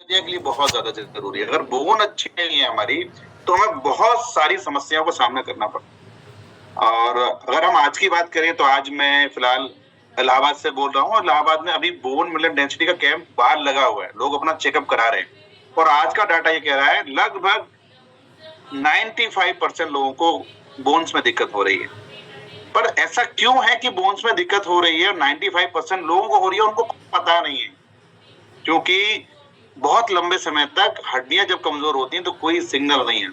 के लिए बहुत ज्यादा जरूरी है। अगर बोन अच्छी नहीं है हमारी तो हमें बहुत सारी समस्याओं का सामना करना पड़ता है। और अगर हम आज की बात करें तो आज मैं फिलहाल इलाहाबाद से बोल रहा हूँ। इलाहाबाद में अभी बोन मिनरल डेंसिटी का कैंप बाहर लगा हुआ है, लोग अपना चेकअप करा रहे हैं। और आज का डाटा ये कह रहा है लगभग 95% लोगों को बोन्स में दिक्कत हो रही है। पर ऐसा क्यों है कि बोन्स में दिक्कत हो रही है और 95% लोगों को हो रही है, उनको पता नहीं है। क्योंकि बहुत लंबे समय तक हड्डियां जब कमजोर होती हैं तो कोई सिग्नल नहीं है,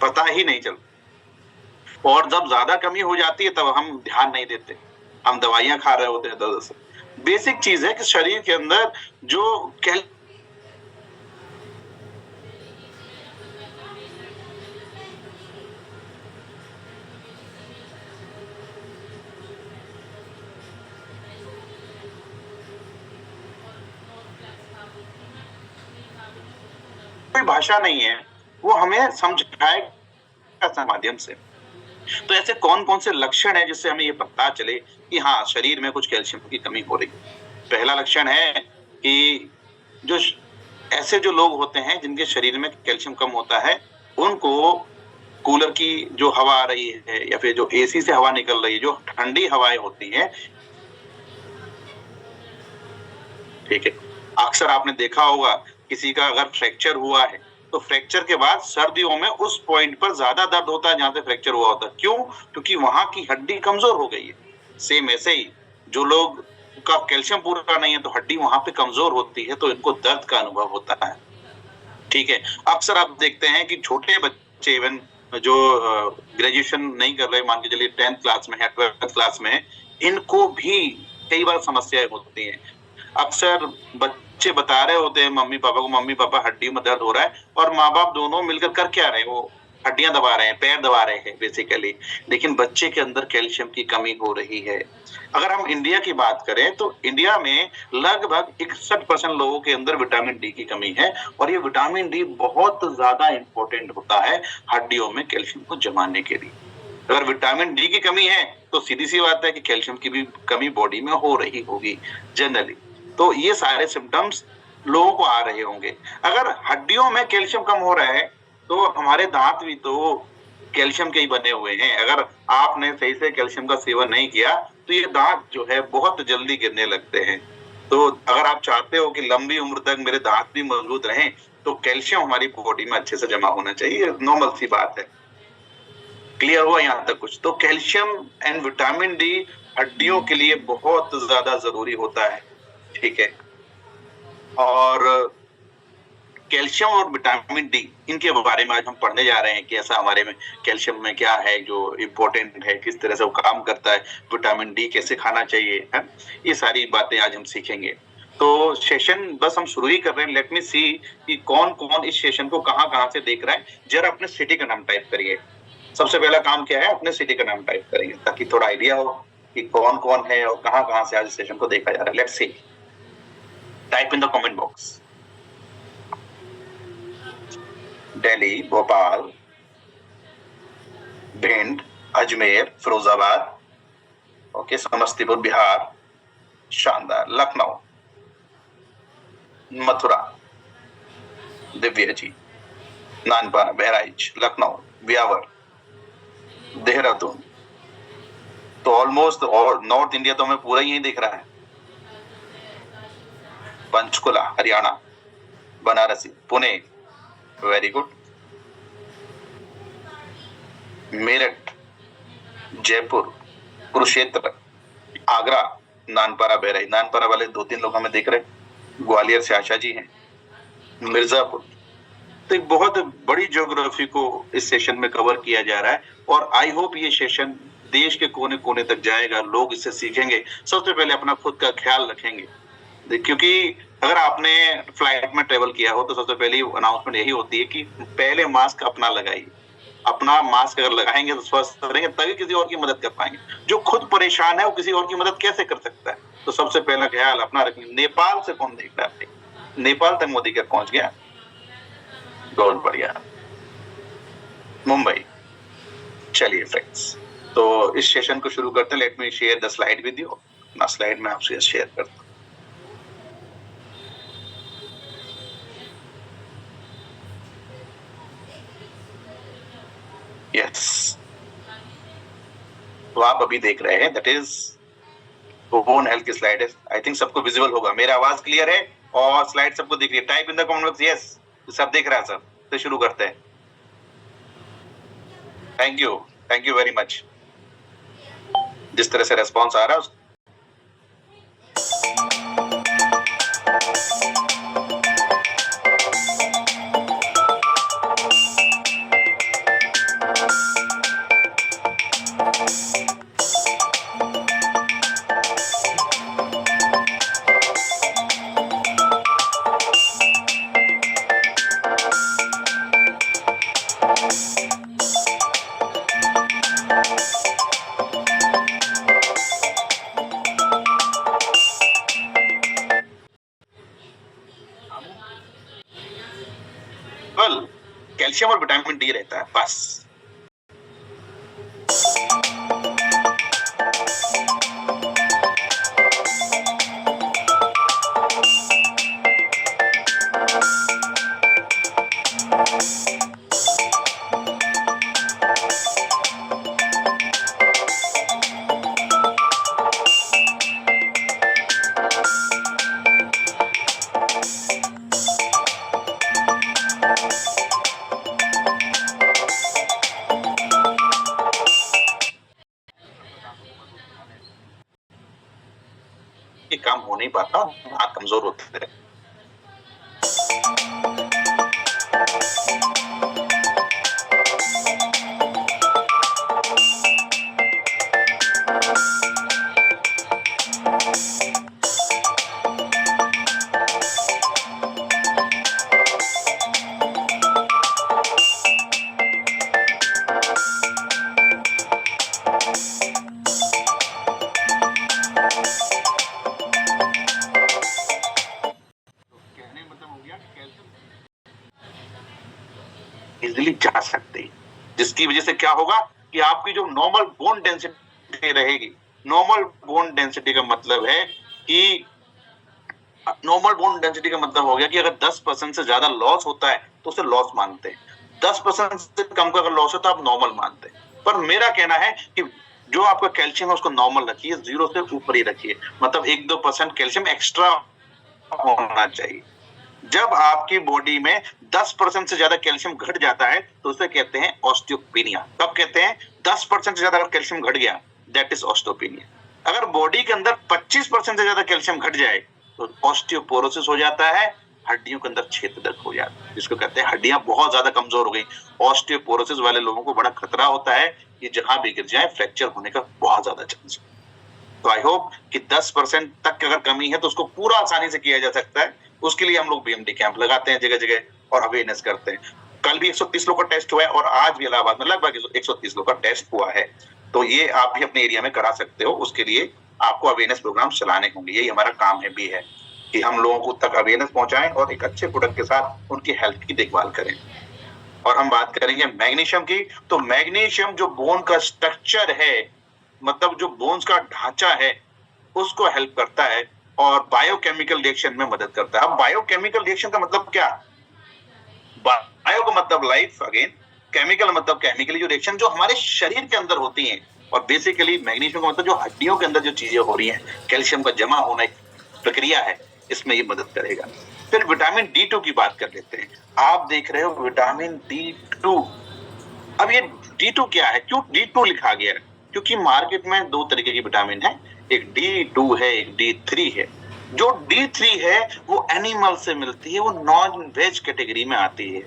पता ही नहीं चलता। और जब ज्यादा कमी हो जाती है तब हम ध्यान नहीं देते, हम दवाइयां खा रहे होते हैं दर्द से। बेसिक चीज है कि शरीर के अंदर जो कोई भाषा नहीं है, वो हमें समझाएगा माध्यम से। तो ऐसे कौन कौन से लक्षण है जिससे हमें ये पता चले कि हाँ शरीर में कुछ कैल्शियम की कमी हो रही है। पहला लक्षण है कि जो ऐसे जो लोग होते हैं जिनके शरीर में कैल्शियम कम होता है, उनको कूलर की जो हवा आ रही है या फिर जो एसी से हवा निकल रही है, जो ठंडी हवाएं होती हैं, ठीक है, अक्सर आपने देखा होगा किसी का अगर फ्रैक्चर हुआ है तो फ्रैक्चर के बाद सर्दियों में उस पॉइंट पर ज्यादा दर्द होता है जहां से फ्रैक्चर हुआ होता है। क्यों? क्योंकि वहां की हड्डी कमजोर हो गई है। सेम ऐसे ही जो लोग का कैल्शियम पूरा नहीं है तो हड्डी वहां पे कमजोर होती है, तो इनको दर्द का अनुभव होता है। ठीक है, अक्सर आप देखते हैं कि छोटे बच्चे इवन जो ग्रेजुएशन नहीं कर रहे, मान के चलिए 10th क्लास में है, 12th क्लास में है, इनको भी कई बार समस्याएं होती हैं। अक्सर बच्चे बता रहे होते हैं मम्मी पापा को, मम्मी पापा हड्डी में दर्द हो रहा है, और माँ बाप दोनों मिलकर कर क्या रहे हैं, वो हड्डियां दबा रहे हैं, पैर दबा रहे हैं बेसिकली। लेकिन बच्चे के अंदर कैल्शियम की कमी हो रही है। अगर हम इंडिया की बात करें तो इंडिया में लगभग 61% लोगों के अंदर विटामिन डी की कमी है। और ये विटामिन डी बहुत ज्यादा इंपॉर्टेंट होता है हड्डियों में कैल्शियम को जमाने के लिए। अगर विटामिन डी की कमी है तो सीधी सी बात है कि कैल्शियम की भी कमी बॉडी में हो रही होगी जनरली। तो ये सारे सिम्टम्स लोगों को आ रहे होंगे। अगर हड्डियों में कैल्शियम कम हो रहा है तो हमारे दांत भी तो कैल्शियम के ही बने हुए हैं। अगर आपने सही से कैल्शियम का सेवन नहीं किया तो ये दांत जो है बहुत जल्दी गिरने लगते हैं। तो अगर आप चाहते हो कि लंबी उम्र तक मेरे दांत भी मजबूत रहें तो कैल्शियम हमारी बॉडी में अच्छे से जमा होना चाहिए, नॉर्मल सी बात है। क्लियर हुआ यहाँ तक कुछ? तो कैल्शियम एंड विटामिन डी हड्डियों के लिए बहुत ज्यादा जरूरी होता है। ठीक है, और कैल्शियम और विटामिन डी इनके बारे में आज हम पढ़ने जा रहे हैं कि ऐसा हमारे में कैल्शियम में क्या है जो इम्पोर्टेंट है, किस तरह से वो काम करता है, विटामिन डी कैसे खाना चाहिए, है, ये सारी बातें आज हम सीखेंगे। तो सेशन बस हम शुरू ही कर रहे हैं। लेट मी सी कि कौन कौन इस सेशन को कहाँ कहाँ से देख रहा है। जरा अपने सिटी का नाम टाइप करिए। सबसे पहला काम क्या है, अपने सिटी का नाम टाइप करेंगे ताकि थोड़ा आइडिया हो कि कौन कौन है और कहाँ कहाँ से आज सेशन को देखा जा रहा है। Let's see, type in the comment box. Delhi, Bhopal, Bhind, Ajmer, Firozabad, okay, Samastipur Bihar, शानदार, लखनऊ, मथुरा, दिव्या जी, नानपारा, बहराइच, लखनऊ, ब्यावर, देहरादून। तो ऑलमोस्ट और नॉर्थ इंडिया तो हमें पूरा ही दिख रहा है। Panchkula, Haryana, Banarasi, Pune, very good, Meerut, Jaipur, Kurukshetra, Agra, Nanpara, Bahraich. नानपारा वाले 2-3 लोग हमें देख रहे हैं। ग्वालियर से आशा जी हैं, मिर्जापुर। तो एक बहुत बड़ी ज्योग्राफी को इस सेशन में कवर किया जा रहा है और आई होप ये सेशन देश के कोने कोने तक जाएगा, लोग इससे सीखेंगे। सबसे पहले अपना खुद का ख्याल रखेंगे, क्योंकि अगर आपने फ्लाइट में ट्रेवल किया हो तो सबसे पहली अनाउंसमेंट यही होती है कि पहले मास्क अपना लगाइए। अपना मास्क अगर लगाएंगे तो स्वस्थ रहेंगे, तभी किसी और की मदद कर पाएंगे। जो खुद परेशान है वो किसी और की मदद कैसे कर सकता है? तो सबसे पहला ख्याल अपना रखेंगे। नेपाल से कौन देख रहा है? नेपाल तक मोदी क्या पहुंच गया? बहुत बढ़िया। मुंबई। चलिए फ्रेंड्स, तो इस सेशन को शुरू करते हैं। Let me share the slide with you. अपना स्लाइड में आपसे शेयर करता हूं। यस, तो आप अभी देख रहे हैं दैट इज बोन हेल्थ की स्लाइड है। आई थिंक सबको विजिबल होगा, मेरा आवाज क्लियर है और स्लाइड सबको दिख रही है? Type in the comment box yes, सब देख रहा है सर। तो शुरू करते हैं। Thank you very much. जिस तरह से रेस्पॉन्स आ रहा है कैल्शियम और विटामिन डी रहता है बस। ये काम हो नहीं पाता, हाथ कमजोर होते हैं। इजिली जा सकते हैं, जिसकी वजह से क्या होगा कि आपकी जो नॉर्मल बोन डेंसिटी रहेगी, नॉर्मल बोन डेंसिटी का मतलब है कि नॉर्मल बोन डेंसिटी का मतलब हो गया कि अगर 10% से ज्यादा लॉस होता है तो उसे लॉस मानते हैं, 10% से कम का अगर लॉस होता है तो आप नॉर्मल मानते हैं। पर मेरा कहना है कि जो आपका कैल्शियम है उसको नॉर्मल रखिए, 0 से ऊपर ही रखिए, मतलब 1-2% कैल्शियम एक्स्ट्रा होना चाहिए। जब आपकी बॉडी में 10% से ज्यादा कैल्शियम घट जाता है तो उसे कहते हैं ऑस्टियोपेनिया। कब कहते हैं? 10% से ज्यादा अगर कैल्शियम घट गया, दैट इज ऑस्टियोपेनिया। अगर बॉडी के अंदर 25% से ज्यादा कैल्शियम घट जाए तो ऑस्टियोपोरोसिस हो जाता है, हड्डियों के अंदर छेदक हो जाता है, जिसको कहते हैं हड्डियां बहुत ज्यादा कमजोर हो गई। ऑस्टियोपोरोसिस वाले लोगों को बड़ा खतरा होता है कि जहां भी गिर जाए फ्रैक्चर होने का बहुत ज्यादा चांस है। तो आई होप कि 10% तक अगर कमी है तो उसको पूरा आसानी से किया जा सकता है। उसके लिए हम लोग बीएमडी कैंप लगाते हैं जगह जगह और अवेयरनेस करते हैं। कल भी 130 लोग का टेस्ट हुआ है और आज भी इलाहाबाद में लगभग 130 लोग का टेस्ट हुआ है। तो ये आप भी अपने एरिया में करा सकते हो। उसके लिए आपको अवेयरनेस प्रोग्राम चलाने होंगे, यही हमारा काम है भी है कि हम लोगों को तक अवेयरनेस पहुंचाएं और एक अच्छे प्रोडक्ट के साथ उनकी हेल्थ की देखभाल करें। और हम बात करेंगे मैग्नीशियम की। तो मैग्नीशियम जो बोन का स्ट्रक्चर है, मतलब जो बोन्स का ढांचा है, उसको हेल्प करता है और बायोकेमिकल रिएक्शन में मदद करता है। अब बायोकेमिकल रिएक्शन का मतलब क्या? बायो का मतलब लाइफ, अगेन केमिकल मतलब केमिकली जो रिएक्शन जो हमारे शरीर के अंदर होती हैं, और बेसिकली मैग्नीशियम का मतलब जो हड्डियों के अंदर जो चीजें हो रही हैं, कैल्शियम का जमा होना एक प्रक्रिया है, इसमें ये मदद करेगा। फिर विटामिन D2 की बात कर लेते हैं। आप देख रहे हो विटामिन D2। अब ये D2 क्या है? क्यों D2 लिखा गया है? क्योंकि मार्केट में 2 तरीके की विटामिन है, एक D2 है, एक D3 है। जो D3 है वो एनिमल से मिलती है, वो नॉन वेज कैटेगरी में आती है।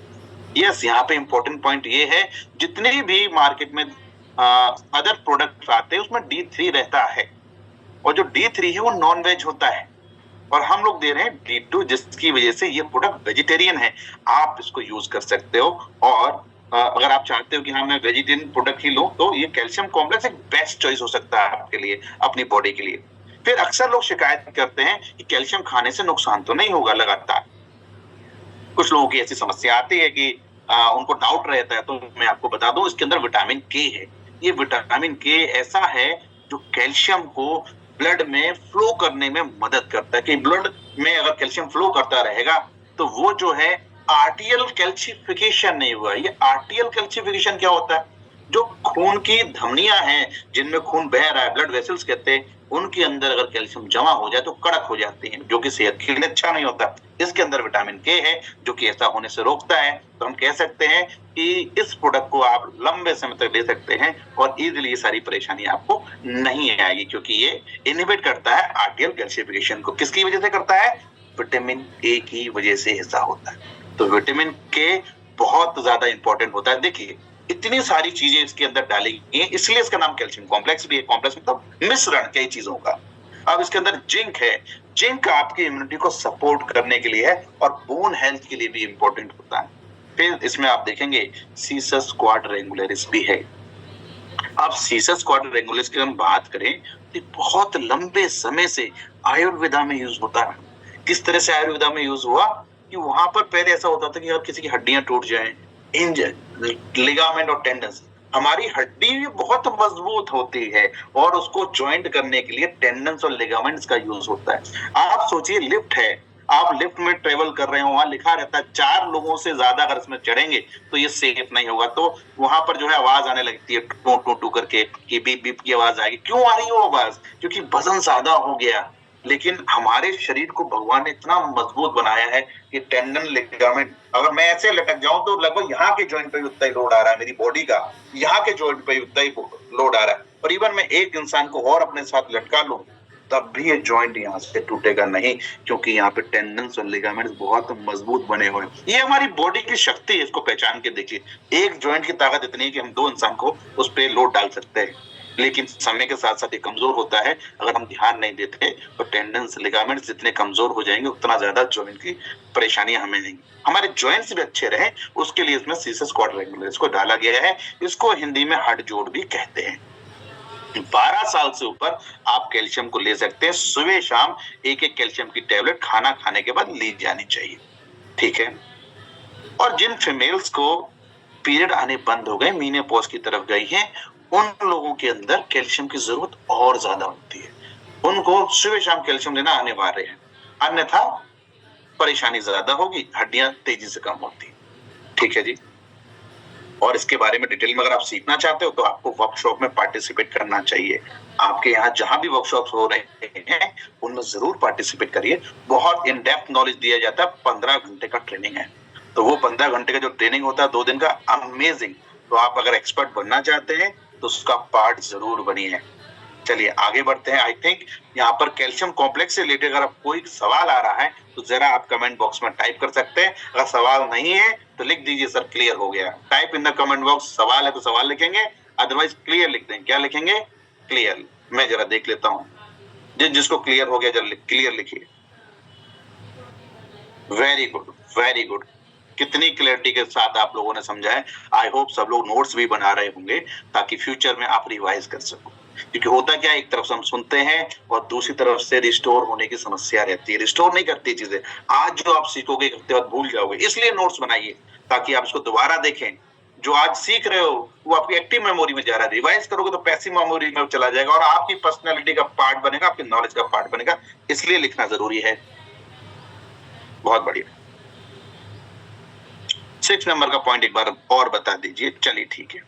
यस, यहाँ पे इंपॉर्टेंट पॉइंट ये है, जितने भी मार्केट में अदर प्रोडक्ट आते हैं उसमें D3 रहता है, और जो D3 है वो नॉन वेज होता है, और हम लोग दे रहे हैं D2, जिसकी वजह से ये प्रोडक्ट वेजिटेरियन है। आप इसको यूज कर सकते हो, और अगर आप चाहते हो कि हाँ मैं वेजिटेरियन प्रोडक्ट ही लूं, तो ये कैल्शियम कॉम्प्लेक्स एक बेस्ट चॉइस हो सकता है आपके लिए, अपनी बॉडी के लिए। फिर अक्सर लोग शिकायत करते हैं कि कैल्शियम खाने से नुकसान तो नहीं होगा लगातार। कुछ लोगों की ऐसी समस्या आती है कि उनको डाउट रहता है, तो मैं आपको बता दूं इसके अंदर विटामिन के है। ये विटामिन के ऐसा है जो कैल्शियम को ब्लड में फ्लो करने में मदद करता है, कि ब्लड में अगर कैल्शियम फ्लो करता रहेगा तो वो जो है आर्टियल कैल्शिफिकेशन नहीं हुआ। ये आर्टियल कैल्शिफिकेशन क्या होता है? जो खून की धमनियां हैं जिनमें खून बह रहा है, ब्लड वेसल्स कहते हैं, उनके अंदर अगर कैल्शियम जमा हो जाए तो कड़क हो जाती हैं, जो कि सेहत के लिए अच्छा नहीं होता। इसके अंदर विटामिन के है जो कि ऐसा होने से रोकता है। तो हम कह सकते हैं कि इस प्रोडक्ट को आप लंबे समय तक ले सकते हैं और इजीली ये सारी परेशानी आपको नहीं आएगी, क्योंकि ये इनहिबिट करता है आर्टियल कैल्सिफिकेशन को। किसकी वजह से करता है? विटामिन ए की वजह से ऐसा होता है। तो विटामिन के बहुत ज्यादा इंपॉर्टेंट होता है। देखिए इतनी सारी चीजें इसके अंदर डाली गई हैं, इसलिए इसका नाम कैल्शियम कॉम्प्लेक्स भी है। कॉम्प्लेक्स मतलब मिश्रण कई चीजों का। अब इसके अंदर जिंक है। जिंक आपकी इम्यूनिटी को सपोर्ट करने के लिए है और बोन हेल्थ के लिए भी इंपॉर्टेंट होता है। फिर इसमें आप देखेंगे सीसस क्वाड रेगुलरिस भी है। अब सीसस क्वाड रेगुलरिस की हम बात करें तो बहुत लंबे समय से आयुर्वेदा में यूज होता है। किस तरह से आयुर्वेदा में यूज हुआ कि वहां पर पहले ऐसा होता था कि अगर किसी की हड्डियां टूट जाएं, लिगामेंट और टेंडन्स, हमारी हड्डी भी बहुत मजबूत होती है और उसको ज्वाइंट करने के लिए टेंडन्स और लिगामेंट्स का यूज होता है। आप सोचिए लिफ्ट है, आप लिफ्ट में ट्रेवल कर रहे हो, वहां लिखा रहता है 4 लोगों से ज्यादा अगर इसमें चढ़ेंगे तो ये सेफ नहीं होगा। तो वहां पर जो है आवाज आने लगती है टू टू टू करके कि बीप बीप की आवाज आएगी। क्यों आ रही है वो आवाज? क्योंकि वजन ज्यादा हो गया। लेकिन हमारे शरीर को भगवान ने इतना मजबूत बनाया है कि टेंडन लिगामेंट, अगर मैं ऐसे लटक जाऊं तो लगभग यहाँ के जॉइंट पे भी उतना ही लोड आ रहा है, मेरी बॉडी का यहाँ के जॉइंट पे भी उतना ही लोड आ रहा है। और इवन मैं एक इंसान को और अपने साथ लटका लूं तब भी ये जॉइंट यहाँ से टूटेगा नहीं, क्योंकि यहाँ पे टेंडन्स और लिगामेंट्स बहुत मजबूत बने हुए हैं। ये हमारी बॉडी की शक्ति है, इसको पहचान के देखिए। एक जॉइंट की ताकत इतनी है कि हम 2 इंसान को उस पर लोड डाल सकते हैं। लेकिन समय के साथ साथ ये कमजोर होता है। अगर हम ध्यान नहीं देते तो टेंडन्स लिगामेंट्स जितने कमजोर हो जाएंगे उतना ज्यादा जॉइंट की परेशानियां हमें नहीं। हमारे जॉइंट्स भी अच्छे रहे उसके लिए इसमें सीसस क्वाड रेगुलरिस को डाला गया है। इसको हिंदी में हड्ड जोड़ भी कहते हैं। 12 साल से ऊपर आप कैल्शियम को ले सकते हैं। सुबह शाम एक एक कैल्शियम की टेबलेट खाना खाने के बाद ली जानी चाहिए। ठीक है। और जिन फीमेल्स को पीरियड आने बंद हो गए, मीनोपॉज की तरफ गई हैं, उन लोगों के अंदर कैल्शियम की जरूरत और ज्यादा होती है। उनको सुबह शाम कैल्शियम लेना अनिवार्य है, अन्यथा परेशानी ज्यादा होगी, हड्डियां तेजी से कम होती। ठीक है जी। और इसके बारे में डिटेल में अगर आप सीखना चाहते हो तो आपको वर्कशॉप में पार्टिसिपेट करना चाहिए। आपके यहाँ जहां भी वर्कशॉप्स हो रहे हैं उनमें जरूर पार्टिसिपेट करिए। बहुत इन डेप्थ नॉलेज दिया जाता है। 15 घंटे का ट्रेनिंग है, तो वो 15 घंटे का जो ट्रेनिंग होता है 2 दिन का, अमेजिंग। तो आप अगर एक्सपर्ट बनना चाहते हैं तो उसका पार्ट जरूर बनिए। चलिए आगे बढ़ते हैं। आई थिंक यहाँ पर कैल्शियम कॉम्प्लेक्स से रिलेटेड अगर कोई सवाल आ रहा है तो जरा आप कमेंट बॉक्स में टाइप कर सकते हैं। अगर सवाल नहीं है तो लिख दीजिए सर क्लियर हो गया। Type in the comment box, सवाल है तो सवाल लिखेंगे, अदरवाइज क्लियर लिख दें। क्या लिखेंगे? क्लियर। मैं जरा देख लेता हूँ, जिसको क्लियर हो गया जरा क्लियर लिखिए। Very good, very good. कितनी क्लैरिटी के साथ आप लोगों ने समझा है। आई होप सब लोग नोट्स भी बना रहे होंगे ताकि फ्यूचर में आप रिवाइज कर सको। क्योंकि होता क्या है, एक तरफ से हम सुनते हैं और दूसरी तरफ से रिस्टोर होने की समस्या रहती है। रिस्टोर नहीं करती चीजें। आज जो आप सीखोगे एक हफ्ते बाद भूल जाओगे, इसलिए नोट्स बनाइए ताकि आप इसको दोबारा देखें। जो आज सीख रहे हो वो आपकी एक्टिव मेमोरी में जा रहा है, रिवाइज करोगे तो पैसिव मेमोरी में चला जाएगा और आपकी पर्सनैलिटी का पार्ट बनेगा, आपकी नॉलेज का पार्ट बनेगा। इसलिए लिखना जरूरी है। बहुत बढ़िया। 6 नंबर का पॉइंट एक बार और बता दीजिए। चलिए ठीक है,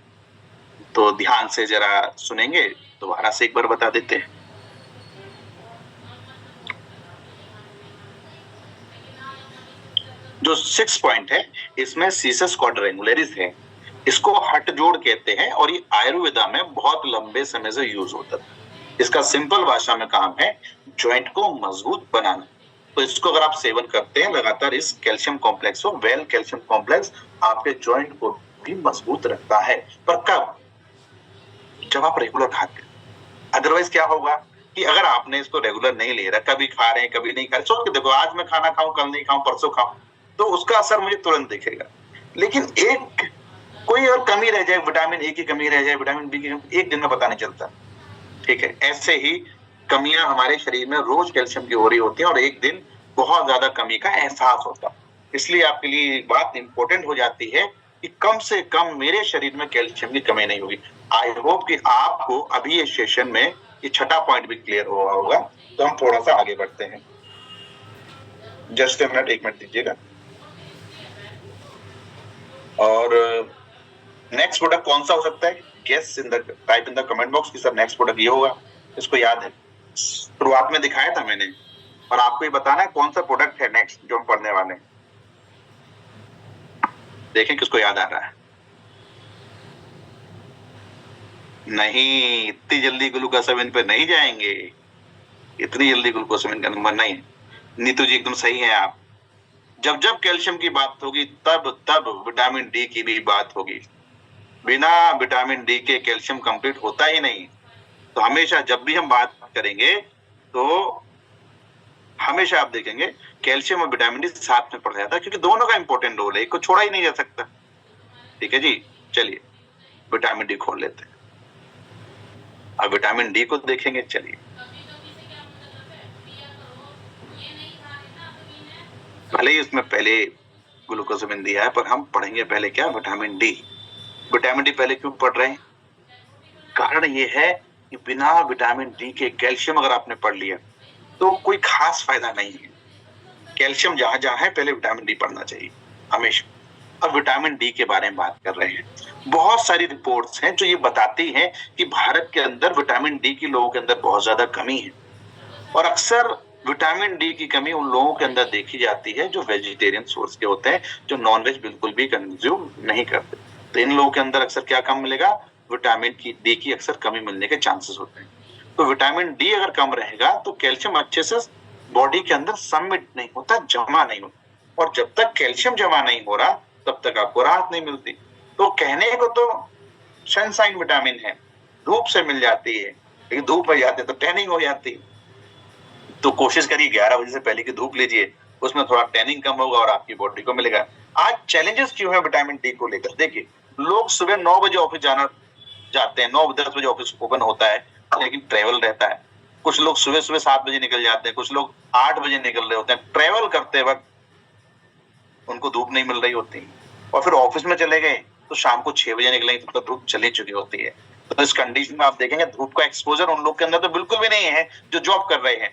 तो ध्यान से जरा सुनेंगे, दोबारा से एक बार बता देते हैं। जो 6 पॉइंट है इसमें सीसस क्वाड्रेंगुलरिस है। इसको हट जोड़ कहते हैं और ये आयुर्वेदा में बहुत लंबे समय से यूज होता है। इसका सिंपल भाषा में काम है जॉइंट को मजबूत बनाना। तो इसको अगर आप सेवन करते हैं लगातार, इस कैल्शियम कॉम्प्लेक्स को, वेल कैल्शियम कॉम्प्लेक्स आपके जॉइंट को भी मजबूत रखता है। पर कब? जब आप रेगुलर खाते हैं। अदरवाइज क्या होगा कि अगर आपने इसको रेगुलर नहीं ले रहा, कभी खा रहे हैं कभी नहीं खा रहे, सोच के देखो आज मैं खाना खाऊं, कल नहीं खाऊं, परसों खाऊं, तो उसका असर मुझे तुरंत दिखेगा। लेकिन एक कोई और कमी रह जाए, विटामिन ए की कमी रह जाए, विटामिन बी की कमी, एक दिन में पता नहीं चलता। ठीक है। ऐसे ही कमियां हमारे शरीर में रोज कैल्शियम की हो रही होती है और एक दिन बहुत ज्यादा कमी का एहसास होता है। इसलिए आपके लिए एक बात इंपॉर्टेंट हो जाती है कि कम से कम मेरे शरीर में कैल्शियम की कमी नहीं होगी। आई होप कि आपको अभी ये सेशन में ये छठा पॉइंट भी क्लियर हुआ होगा। तो हम थोड़ा सा आगे बढ़ते हैं। जस्ट मिनट, 1 मिनट दीजिएगा। और नेक्स्ट प्रोडक्ट कौन सा हो सकता है? Guess in the type in the comment box कि सर नेक्स्ट प्रोडक्ट ये होगा। इसको याद है, शुरुआत में दिखाया था मैंने, और आपको ये बताना है कौन सा प्रोडक्ट है नेक्स्ट जो हम पढ़ने वाले हैं। देखें किसको याद आ रहा है। नहीं, इतनी जल्दी ग्लूकोसामिन पे नहीं जाएंगे, इतनी जल्दी ग्लूकोसामिन का नंबर नहीं है। नीतू जी एकदम सही है आप। जब जब कैल्शियम की बात होगी तब तब विटामिन डी की भी बात होगी। बिना विटामिन डी के कैल्शियम कंप्लीट होता ही नहीं। तो हमेशा जब भी हम बात करेंगे तो हमेशा आप देखेंगे कैल्शियम और विटामिन डी साथ में पड़ जाता है, क्योंकि दोनों का इंपॉर्टेंट रोल है, एक को छोड़ा ही नहीं जा सकता। ठीक है जी, चलिए विटामिन डी खोल लेते हैं। अब विटामिन डी को देखेंगे। चलिए भले ही उसमें पहले ग्लूकोसामिन दिया है, पर हम पढ़ेंगे पहले क्या, विटामिन डी। विटामिन डी पहले क्यों पढ़ रहे हैं? कारण ये है कि बिना विटामिन डी के कैल्शियम अगर आपने पढ़ लिया तो कोई खास फायदा नहीं है। कैल्शियम जहां जहां है पहले विटामिन डी पढ़ना चाहिए हमेशा। अब विटामिन डी के बारे में बात कर रहे हैं। बहुत सारी रिपोर्ट्स हैं जो ये बताती हैं कि भारत के अंदर विटामिन डी की लोगों के अंदर बहुत ज्यादा कमी है, और अक्सर विटामिन डी की कमी उन लोगों के अंदर देखी जाती है जो वेजिटेरियन सोर्स के होते हैं, जो नॉनवेज बिल्कुल भी कंज्यूम नहीं करते। तो इन लोगों के अंदर अक्सर क्या कम मिलेगा, विटामिन डी की अक्सर कमी मिलने के चांसेस होते हैं। तो विटामिन डी अगर कम रहेगा तो कैल्शियम अच्छे से बॉडी के अंदर सबमिट नहीं होता, जमा नहीं होता, और जब तक कैल्शियम जमा नहीं हो रहा तब तक आपको राहत नहीं मिलती। तो कहने को तो सनशाइन विटामिन है, धूप से मिल जाती है, लेकिन धूप में जाते तो टैनिंग हो जाती है। तो कोशिश करिए 11 बजे से पहले की धूप लीजिए, उसमें थोड़ा टैनिंग कम होगा और आपकी बॉडी को मिलेगा। आज चैलेंजेस क्यों है विटामिन डी को लेकर? देखिए, लोग सुबह 9 बजे ऑफिस जाते हैं, 9-10 बजे ऑफिस ओपन होता है, लेकिन ट्रेवल रहता है। कुछ लोग सुबह 7 बजे निकल जाते हैं, कुछ लोग 8 बजे निकल रहे होते हैं। ट्रेवल करते वक्त उनको धूप नहीं मिल रही होती, और फिर ऑफिस में चले गए तो शाम को 6 बजे निकलेंगे तो धूप चली चुकी होती है। तो इस कंडीशन में आप देखेंगे धूप का एक्सपोजर उन लोग के अंदर तो बिल्कुल भी नहीं है जो जॉब कर रहे हैं।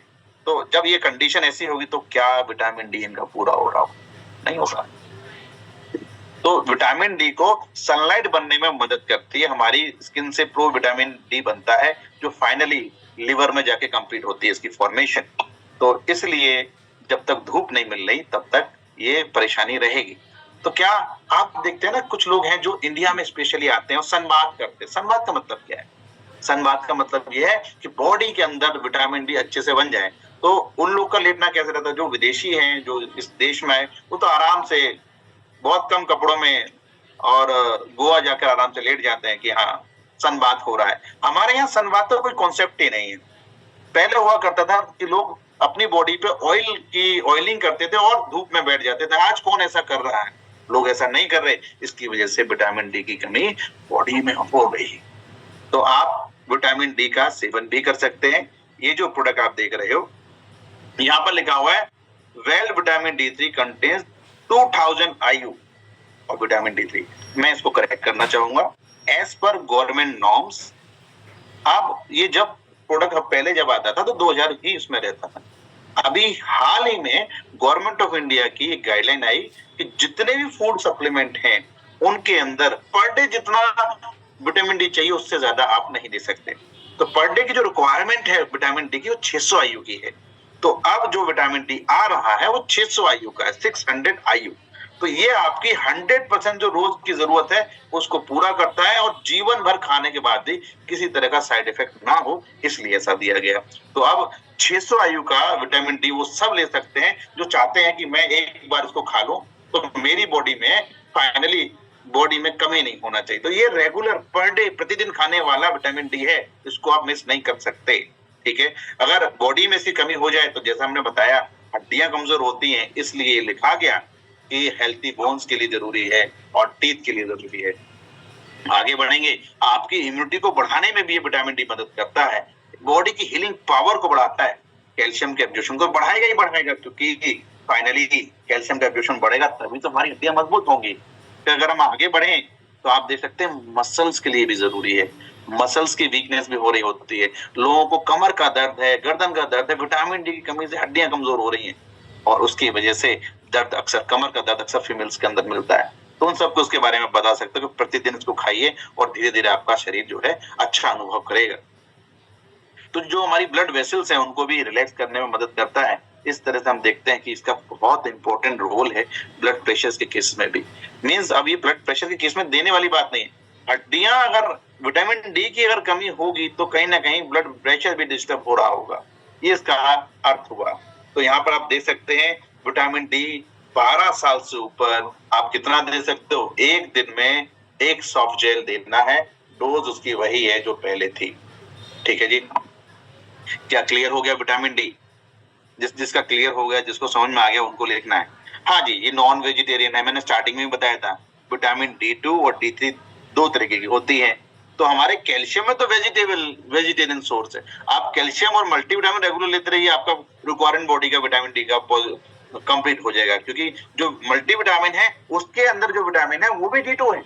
तो जब ये कंडीशन ऐसी होगी तो क्या विटामिन डी इनका पूरा हो रहा हो? नहीं होगा। तो विटामिन डी को सनलाइट बनने में मदद करती है, हमारी स्किन से प्रो विटामिन डी बनता है जो फाइनली लिवर में जाके कंप्लीट होती है इसकी फॉर्मेशन। तो इसलिए जब तक धूप नहीं मिल रही तब तक ये परेशानी रहेगी। तो क्या आप देखते हैं ना, कुछ लोग हैं जो इंडिया में स्पेशली आते हैं और सनबाथ करते हैं। सनबाथ का मतलब क्या है? सनबाथ का मतलब ये है कि बॉडी के अंदर विटामिन डी अच्छे से बन जाए। तो उन लोग का लेटना कैसे रहता है? जो विदेशी हैं, जो इस देश में आए, वो तो आराम से बहुत कम कपड़ों में और गोवा जाकर आराम से लेट जाते हैं कि हाँ सनबाथ हो रहा है। हमारे यहाँ सनबाथ तो कोई कॉन्सेप्ट ही नहीं है। पहले हुआ करता था कि लोग अपनी बॉडी पे ऑयल की ऑयलिंग करते थे और धूप में बैठ जाते थे। आज कौन ऐसा कर रहा है? लोग ऐसा नहीं कर रहे। इसकी वजह से विटामिन डी की कमी बॉडी में हो गई। तो आप विटामिन डी का सेवन भी कर सकते हैं। ये जो प्रोडक्ट आप देख रहे हो, यहाँ पर लिखा हुआ है well vitamin D 3 contains 2000 IU और विटामिन डी 3। मैं इसको करेक्ट करना चाहूंगा, एज पर गवर्नमेंट नॉर्म्स। अब ये जब प्रोडक्ट पहले जब आता था तो 2000 ही इसमें रहता था। अभी हाल ही में गवर्नमेंट ऑफ इंडिया की एक गाइडलाइन आई कि जितने भी फूड सप्लीमेंट हैं उनके अंदर पर डे जितना विटामिन डी चाहिए उससे ज्यादा आप नहीं दे सकते। तो पर डे की जो रिक्वायरमेंट है विटामिन डी की वो 600 IU की है। तो अब जो विटामिन डी आ रहा है वो 600 IU का है, 600 IU। तो ये आपकी 100% जो रोज की जरूरत है उसको पूरा करता है, और जीवन भर खाने के बाद भी किसी तरह का साइड इफेक्ट ना हो, इसलिए ऐसा दिया गया। तो अब 600 IU का विटामिन डी वो सब ले सकते हैं जो चाहते हैं कि मैं एक बार इसको खा लूं तो मेरी बॉडी में फाइनली बॉडी में कमी नहीं होना चाहिए। तो ये रेगुलर पर डे प्रतिदिन खाने वाला विटामिन डी है, इसको आप मिस नहीं कर सकते। ठीक है, अगर बॉडी में इसकी कमी हो जाए तो जैसा हमने बताया हड्डियां कमजोर होती हैं, इसलिए लिखा गया कि हेल्थी बोन्स के लिए जरूरी है और टीथ के लिए जरूरी है। आगे बढ़ेंगे, आपकी इम्यूनिटी को बढ़ाने में भी ये विटामिन डी मदद करता है, बॉडी की हीलिंग पावर को बढ़ाता है, कैल्शियम के एब्जॉर्प्शन को बढ़ाएगा ही बढ़ाएगा, क्योंकि फाइनली कैल्शियम का एब्जॉर्प्शन बढ़ेगा तभी तो हमारी हड्डियां मजबूत होंगी। तो अगर हम आगे बढ़े तो आप देख सकते हैं मसल्स के लिए भी जरूरी है। मसल्स की वीकनेस भी हो रही होती है, लोगों को कमर का दर्द है, गर्दन का दर्द है, विटामिन डी की कमी से हड्डियां कमजोर हो रही हैं, और उसकी वजह से दर्द अक्सर कमर का दर्द अक्सर फीमेल्स के अंदर मिलता है। तो उन सबको उसके बारे में बता सकते हो कि प्रतिदिन इसको खाइए और धीरे धीरे आपका शरीर जो है अच्छा अनुभव करेगा। तो जो हमारी ब्लड वेसल्स हैं उनको भी रिलैक्स करने में मदद करता है। इस तरह से हम देखते हैं कि इसका बहुत इंपॉर्टेंट रोल है ब्लड प्रेशर के केस में भी। मींस अब ये ब्लड प्रेशर के केस में देने वाली बात नहीं है। हड्डियां अगर विटामिन डी की अगर कमी होगी तो कहीं ना कहीं ब्लड प्रेशर भी डिस्टर्ब हो रहा होगा, ये इसका अर्थ हुआ। तो यहाँ पर आप देख सकते हैं विटामिन डी 12 साल से ऊपर आप कितना दे सकते हो, एक दिन में एक सॉफ्ट जेल देना है, डोज उसकी वही है जो पहले थी। ठीक है जी, क्या क्लियर हो गया विटामिन डी? जिसका क्लियर हो गया, जिसको समझ में आ गया उनको लिखना है। हाँ जी, ये नॉन वेजिटेरियन है, मैंने स्टार्टिंग में बताया था। विटामिन D2 और D3 दो तरीके की होती है। तो हमारे कैल्शियम में तो वेजिटेरियन सोर्स है। आप कैल्शियम और मल्टीविटामिन रेगुलर लेते रहिए, आपका रिक्वायरमेंट बॉडी का विटामिन डी का कंप्लीट हो जाएगा, क्योंकि जो मल्टीविटामिन है उसके अंदर जो विटामिन है वो भी D2 है।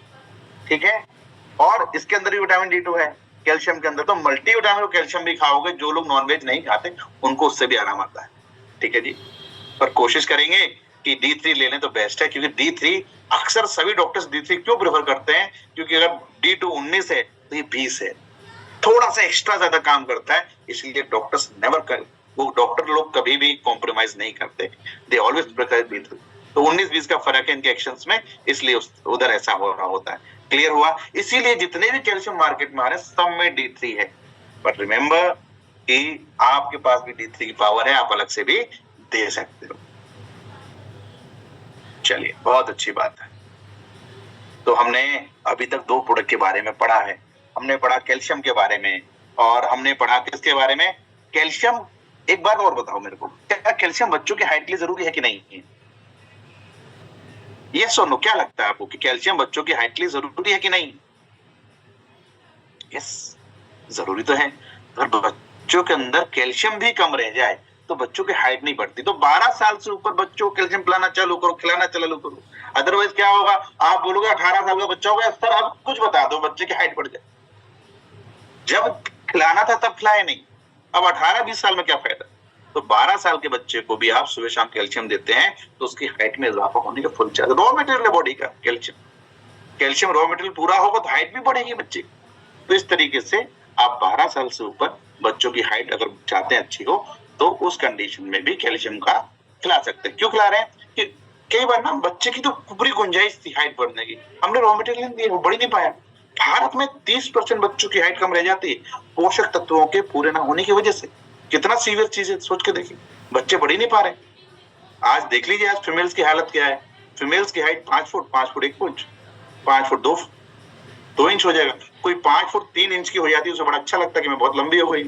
ठीक है, और इसके अंदर भी विटामिन D2 है कैल्शियम के अंदर। तो मल्टीविटामिन और कैल्शियम भी खाओगे, जो लोग नॉनवेज नहीं खाते उनको उससे भी आराम आता है। ठीक है जी, पर कोशिश करेंगे कि D3 ले लें तो बेस्ट है, क्योंकि D3 अक्सर सभी डॉक्टर्स D3 क्यों प्रेफर करते हैं, क्योंकि अगर D2 19 है तो ये 20 है, थोड़ा सा एक्स्ट्रा ज्यादा काम करता है, इसलिए डॉक्टर्स नेवर कर, वो डॉक्टर लोग कभी भी कॉम्प्रोमाइज नहीं करते, दे ऑलवेज प्रेफर D3। तो 19-20 का फर्क है इनके एक्शंस में, इसलिए उधर ऐसा हो रहा होता है। क्लियर हुआ? इसीलिए जितने भी कैल्शियम मार्केट में आ रहे हैं सब में D3 है, बट रिमेंबर कि आपके पास भी D3 की पावर है, आप अलग से भी दे सकते हो। चलिए, बहुत अच्छी बात है। तो हमने अभी तक दो प्रोडक्ट के बारे में पढ़ा है। हमने पढ़ा कैल्शियम के बारे में, और हमने पढ़ा किसके बारे में? कैल्शियम। एक बात और बताओ मेरे को, क्या कैल्शियम बच्चों की हाइट के लिए जरूरी है कि नहीं है? यस और नो, क्या लगता है आपको कि कैल्शियम बच्चों की हाइट के लिए जरूरी है कि नहीं? यस, जरूरी तो है। अगर बच्चों के अंदर कैल्शियम भी कम रह जाए तो बच्चों की हाइट नहीं बढ़ती। तो 12 साल से ऊपर बच्चों को कैल्शियम पिलाना चालू करो, खिलाना चालू करो। अदरवाइज क्या होगा, आप बोलोगे 18 साल का बच्चा होगा, सर आप कुछ बता दो बच्चे की हाइट बढ़ जाए। जब खिलाना था तब खिलाए नहीं, अब 18-20 साल में क्या फायदा? तो 12 साल के बच्चे को भी आप सुबह शाम कैल्शियम देते हैं तो उसकी हाइट में इजाफा होने का फुल चांस। रॉ मटेरियल है बॉडी का कैल्शियम रॉ मटेरियल पूरा होगा तो हाइट भी बढ़ेगी बच्चे। तो इस तरीके से आप 12 साल से ऊपर बच्चों की हाइट अगर चाहते हैं अच्छी हो तो उस कंडीशन में भी कैल्शियम का खिला सकते हैं। क्यों खिला रहे हैं कि कई बार ना बच्चे की तो पूरी गुंजाइश थी हाइट बढ़ने की, हमने रॉ मटेरियल दिए, वो बढ़ नहीं पाया। भारत में 30% बच्चों की हाइट कम रह जाती है पोषक तत्वों के पूरे ना होने की वजह से। कितना सीवियर चीज है, सोच के देखिए, बच्चे बढ़ ही नहीं पा रहे। आज देख लीजिए, आज फीमेल्स की हालत क्या है। फीमेल्स की height 5 foot 1 inch, 5 foot 2 inch हो जाएगा। कोई 5 फुट 3 इंच की हो जाती है, उसे बड़ा अच्छा लगता है कि मैं बहुत लंबी हो गई।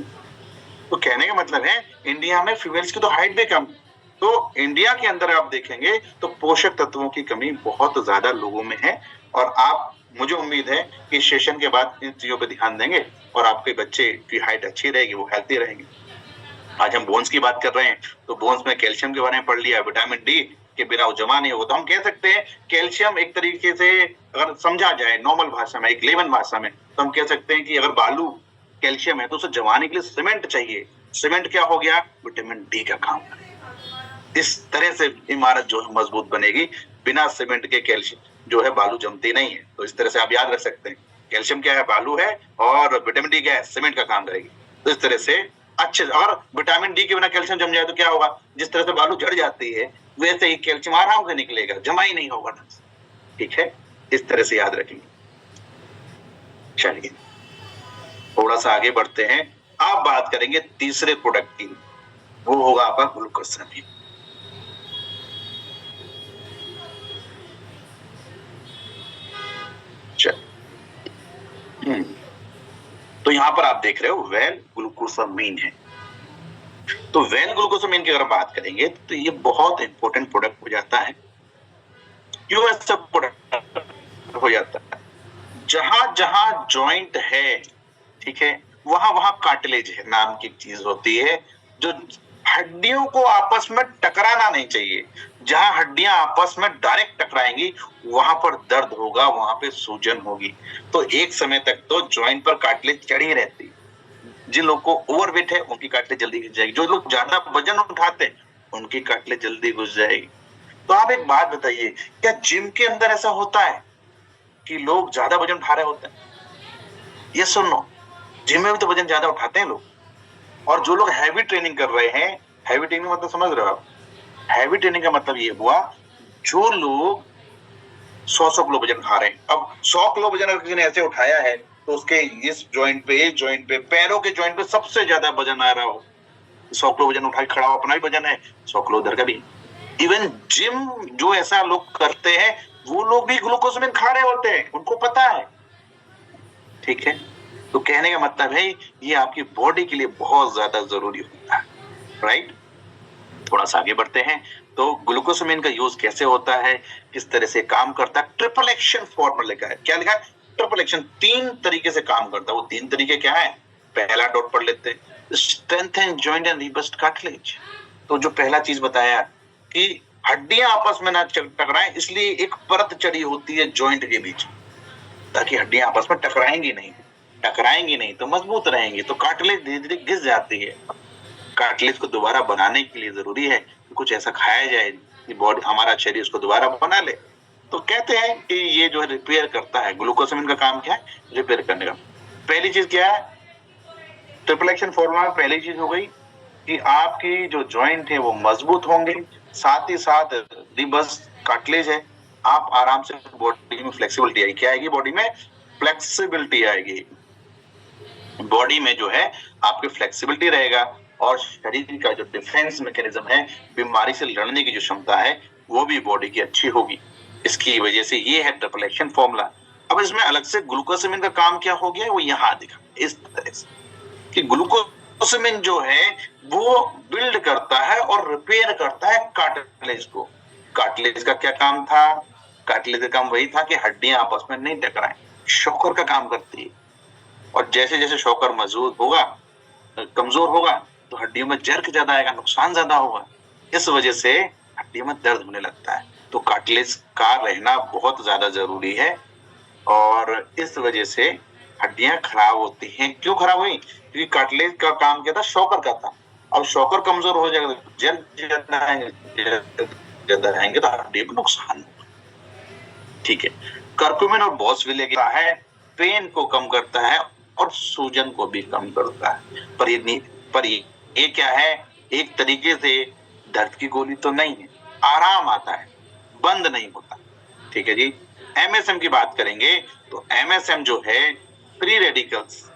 तो कहने का मतलब है इंडिया में फीमेल्स की तो हाइट भी कम। तो इंडिया के अंदर आप देखेंगे तो पोषक तत्वों की कमी बहुत ज्यादा लोगों में है, और आप, मुझे उम्मीद है कि सेशन के बाद इन चीजों पर ध्यान देंगे और आपके बच्चे की हाइट अच्छी रहेगी, वो हेल्थी रहेंगे। आज हम बोन्स की बात कर रहे हैं तो बोन्स में कैल्शियम के बारे में पढ़ लिया, विटामिन डी के बिना वो जमा नहीं होगा। तो हम कह सकते हैं कैल्शियम एक तरीके से अगर समझा जाए नॉर्मल भाषा में, एक लेमन भाषा में, तो हम कह सकते हैं कि अगर बालू कैल्शियम है तो उसे जमाने के लिए सीमेंट चाहिए। सीमेंट क्या हो गया? विटामिन डी का काम करेगा। इस तरह से इमारत जो है मजबूत बनेगी। बिना सीमेंट के कैल्शियम जो है बालू जमती नहीं है। तो इस तरह से आप याद रख सकते हैं कैल्शियम क्या है? बालू है, और विटामिन डी क्या है? सीमेंट का काम करेगी। तो इस तरह से अच्छे, अगर विटामिन डी के बिना कैल्शियम जम जाए तो क्या होगा? जिस तरह से बालू झड़ जाती है वैसे ही कैल्शियम आराम से निकलेगा, जमा ही नहीं होगा। ठीक है, इस तरह से याद रखेंगे। चलिए थोड़ा सा आगे बढ़ते हैं। आप बात करेंगे तीसरे प्रोडक्ट की, वो होगा आपका ग्लूकोसामिन। तो यहां पर आप देख रहे हो वेल ग्लूकोसामिन है। तो वेल ग्लूकोसामिन की अगर बात करेंगे तो ये बहुत इंपॉर्टेंट प्रोडक्ट हो जाता है। क्यों ऐसा प्रोडक्ट हो जाता है? जहां जहां जॉइंट है, ठीक है, वहां वहां कार्टिलेज है नाम की चीज होती है, जो हड्डियों को आपस में टकराना नहीं चाहिए। जहां हड्डियां आपस में डायरेक्ट टकराएंगी वहां पर दर्द होगा, वहां पे सूजन होगी। तो एक समय तक तो जॉइंट पर कार्टिलेज चढ़ी रहती। जिन लोग को ओवरवेट है उनकी कार्टिलेज जल्दी घुस जाएगी। जो लोग ज्यादा वजन उठाते हैं उनकी कार्टिलेज जल्दी घुस जाएगी। तो आप एक बात बताइए, क्या जिम के अंदर ऐसा होता है कि लोग ज्यादा वजन उठा रहे होते हैं? ये सुनो, जिम में भी तो वजन ज्यादा उठाते हैं लोग। और जो लोग हैवी ट्रेनिंग कर रहे हैं, हैवी ट्रेनिंग मतलब समझ रहे हो आप? हैवी ट्रेनिंग का मतलब ये हुआ, जो लोग 100 किलो वजन उठा रहे हैं। अब 100 किलो वजन अगर किसी ने ऐसे उठाया है तो उसके इस जॉइंट पे, पैरों के जॉइंट पे सबसे ज्यादा वजन आ रहा हो। 100 किलो वजन उठा के खड़ा हो, अपना भी वजन है, 100 किलो उधर का भी। इवन जिम जो ऐसा लोग करते हैं, वो लोग भी ग्लूकोसामिन खा रहे होते हैं, उनको पता है। ठीक है, तो कहने का मतलब है ये आपकी बॉडी के लिए बहुत ज्यादा जरूरी होता है, राइट। थोड़ा सा आगे बढ़ते हैं, तो ग्लूकोसामिन का यूज कैसे होता है, किस तरह से काम करता है। ट्रिपल एक्शन फॉर्मूला लिखा है, क्या लिखा है? ट्रिपल एक्शन, 3 तरीके से काम करता है। वो 3 तरीके क्या है? पहला डॉट पढ़ लेते हैं, स्ट्रेंथन जॉइंट एंड रिबस्ट कार्टिलेज। तो जो पहला चीज बताया कि हड्डियां आपस में ना टकराएं, इसलिए एक परत चढ़ी होती है जॉइंट के बीच, ताकि हड्डियां आपस में टकराएंगी नहीं। टकराएंगी नहीं तो मजबूत रहेंगी, तो कार्टिलेज धीरे धीरे घिस जाती है। कार्टिलेज को दोबारा बनाने के लिए जरूरी है कि कुछ ऐसा खाया जाए कि बॉडी, हमारा शरीर उसको दोबारा बना ले। तो कहते हैं कि ये जो है रिपेयर करता है। ग्लूकोसामिन का काम क्या है? रिपेयर करने का। पहली चीज क्या है? ट्रिपल एक्शन फॉर्मूला में पहली चीज हो गई कि आपकी जो जॉइंट है वो मजबूत होंगे, साथ ही साथ रिबस कार्टिलेज है, आप आराम से बॉडी में फ्लेक्सिबिलिटी आएगी। क्या आएगी? बॉडी में फ्लेक्सिबिलिटी आएगी। बॉडी में जो है आपकी फ्लेक्सिबिलिटी रहेगा, और शरीर का जो डिफेंस मैकेनिज्म है, बीमारी से लड़ने की जो क्षमता है, वो भी बॉडी की अच्छी होगी। इसकी वजह से ये है ट्रिपल एक्शन फॉर्मूला। अब इसमें अलग से ग्लूकोसामिन का काम क्या हो गया, वो यहां दिखा इस तरह से कि ग्लूकोसामिन जो है वो बिल्ड करता है और रिपेयर करता है कार्टिलेज को। कार्टिलेज का क्या काम था? कार्टिलेज का काम वही था कि हड्डियां आपस में नहीं टकराएं, शॉकर का काम करती है। और जैसे जैसे शॉकर मजबूत होगा, कमजोर होगा, तो हड्डियों में जर्क ज्यादा आएगा, नुकसान ज्यादा होगा। इस वजह से हड्डियों में दर्द होने लगता है। तो कार्टिलेज का रहना बहुत ज्यादा जरूरी है, और इस वजह से हड्डियां खराब होती हैं। क्यों खराब हुई? क्योंकि कार्टिलेज का काम क्या था? शॉकर का था। अब शॉकर कमजोर हो जाएगा तो जर्क ज्यादा आएंगे, तो हड्डी में नुकसान होगा। ठीक है, कर्कुमिन और बॉसविले का है, पेन को कम करता है और सूजन को भी कम करता है। पर ये क्या है? एक तरीके से दर्द की गोली तो नहीं है, आराम आता है, बंद नहीं होता। ठीक है जी। एमएसएम की बात करेंगे तो एमएसएम जो है फ्री रेडिकल्स,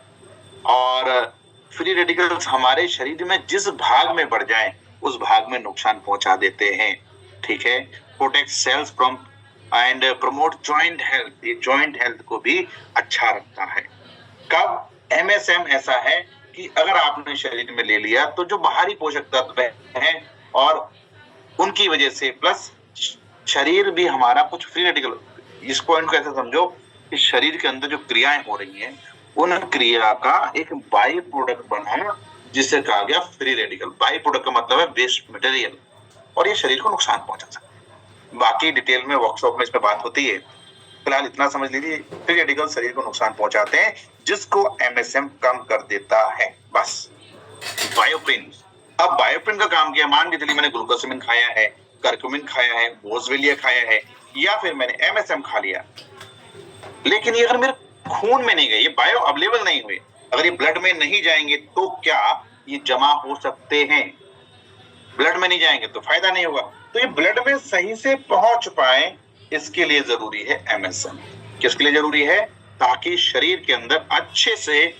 और फ्री रेडिकल्स हमारे शरीर में जिस भाग में बढ़ जाएं उस भाग में नुकसान पहुंचा देते हैं। ठीक है, protect cells from and promote joint health, ये जॉइंट हेल्थ को भी अच्छा रखता है। कब? एमएसएम ऐसा है कि अगर आपने शरीर में ले लिया तो जो बाहरी पोषक तत्व हैं और उनकी वजह से, प्लस शरीर भी हमारा कुछ फ्री रेडिकल, इस पॉइंट को ऐसे समझो कि शरीर के अंदर जो क्रियाएं हो रही हैं, उन क्रिया का एक बाई प्रोडक्ट बना, जिसे कहा गया फ्री रेडिकल। बाई प्रोडक्ट का मतलब है वेस्ट मटेरियल, और ये शरीर को नुकसान पहुंचा सकता है। बाकी डिटेल में वर्कशॉप में इस पर बात होती है, फिलहाल इतना समझ लीजिए, फ्री रेडिकल शरीर को नुकसान पहुंचाते हैं, जिसको एमएसएम कम कर देता है, बस। बायोप्रिन, अब बायोप्रिन का काम क्या? मान के चलिए मैंने ग्लूकोसामिन खाया है, करक्यूमिन खाया है, बोसवेलिया खाया है, या फिर मैंने एमएसएम खा लिया, लेकिन ये अगर मेरे खून में नहीं गए, ये बायो अवेलेबल नहीं हुए, अगर ये ब्लड में नहीं जाएंगे, तो क्या ये जमा हो सकते हैं? ब्लड में नहीं जाएंगे तो फायदा नहीं होगा। तो ये ब्लड में सही से पहुंच पाए, इसके लिए जरूरी है एमएसएम। किसके लिए जरूरी है? ताकि शरीर के अंदर अच्छे से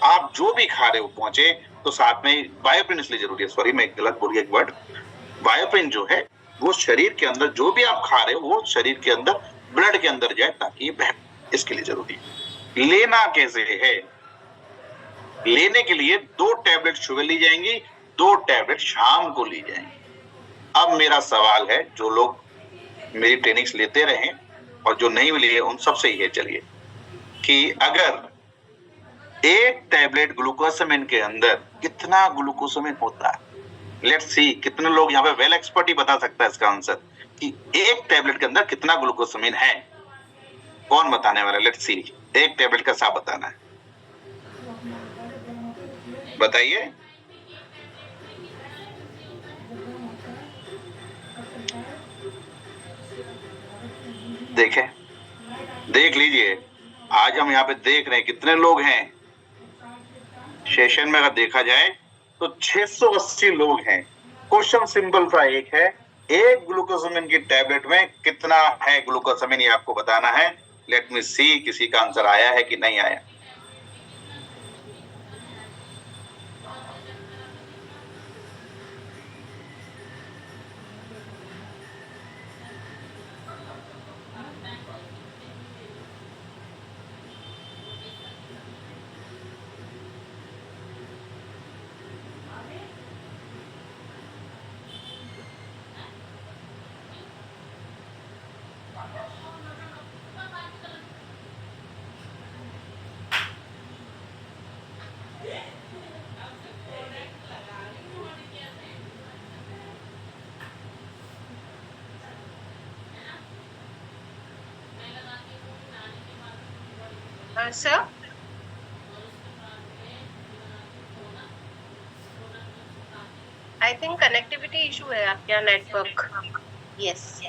आप जो भी खा रहे हो पहुंचे। तो साथ में बायोप्रिन इसलिए जरूरी है, सॉरी मैं गलत बोल गया एक वर्ड, बायोप्रिन जो है वो शरीर के अंदर जो भी आप खा रहे हो वो शरीर के अंदर, ब्लड के अंदर जाए, ताकि ये बह, इसके लिए जरूरी है। लेना कैसे है? लेने के लिए 2 टैबलेट सुबह ली जाएंगी, 2 टैबलेट शाम को ली जाएंगी। अब मेरा सवाल है, जो लोग मेरी ट्रेनिंग्स लेते रहे और जो नहीं लिए उन सबसे ही है, चलिए, कि अगर एक टैबलेट ग्लूकोसामिन के अंदर कितना ग्लूकोसामिन होता है, लेट्स सी, कितने लोग यहाँ पे वेल एक्सपर्ट ही बता सकता है इसका आंसर कि एक टैबलेट के अंदर कितना ग्लूकोसामिन है? कौन बताने वाला? लेट्स सी, एक टैबलेट का साफ बताना है, बताइए। देखें, देख लीजिए, आज हम यहाँ पे देख रहे हैं कितने लोग हैं। सेशन में अगर देखा जाए तो 680 लोग हैं। क्वेश्चन सिंपल सा एक है, एक ग्लूकोसामिन की टैबलेट में कितना है ग्लूकोसामिन, ये आपको बताना है। लेट मी सी किसी का आंसर आया है कि नहीं आया। Sir, I think connectivity issue है आपके यहाँ, नेटवर्क। यस,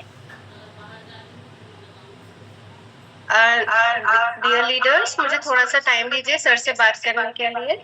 डियर लीडर्स, मुझे थोड़ा सा टाइम दीजिए सर से बात करने के लिए।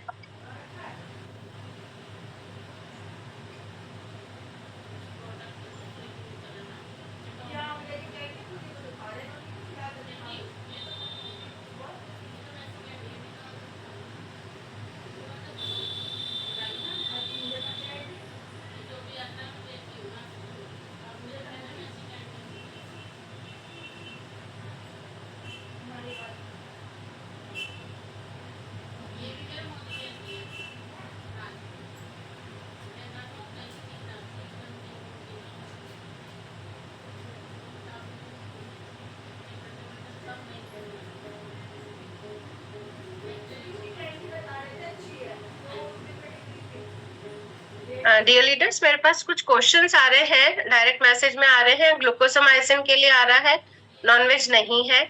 डियर लीडर्स, मेरे पास कुछ क्वेश्चंस आ रहे हैं, डायरेक्ट मैसेज में आ रहे हैं। ग्लूकोसामाइसिन के लिए आ रहा है, नॉनवेज नहीं है।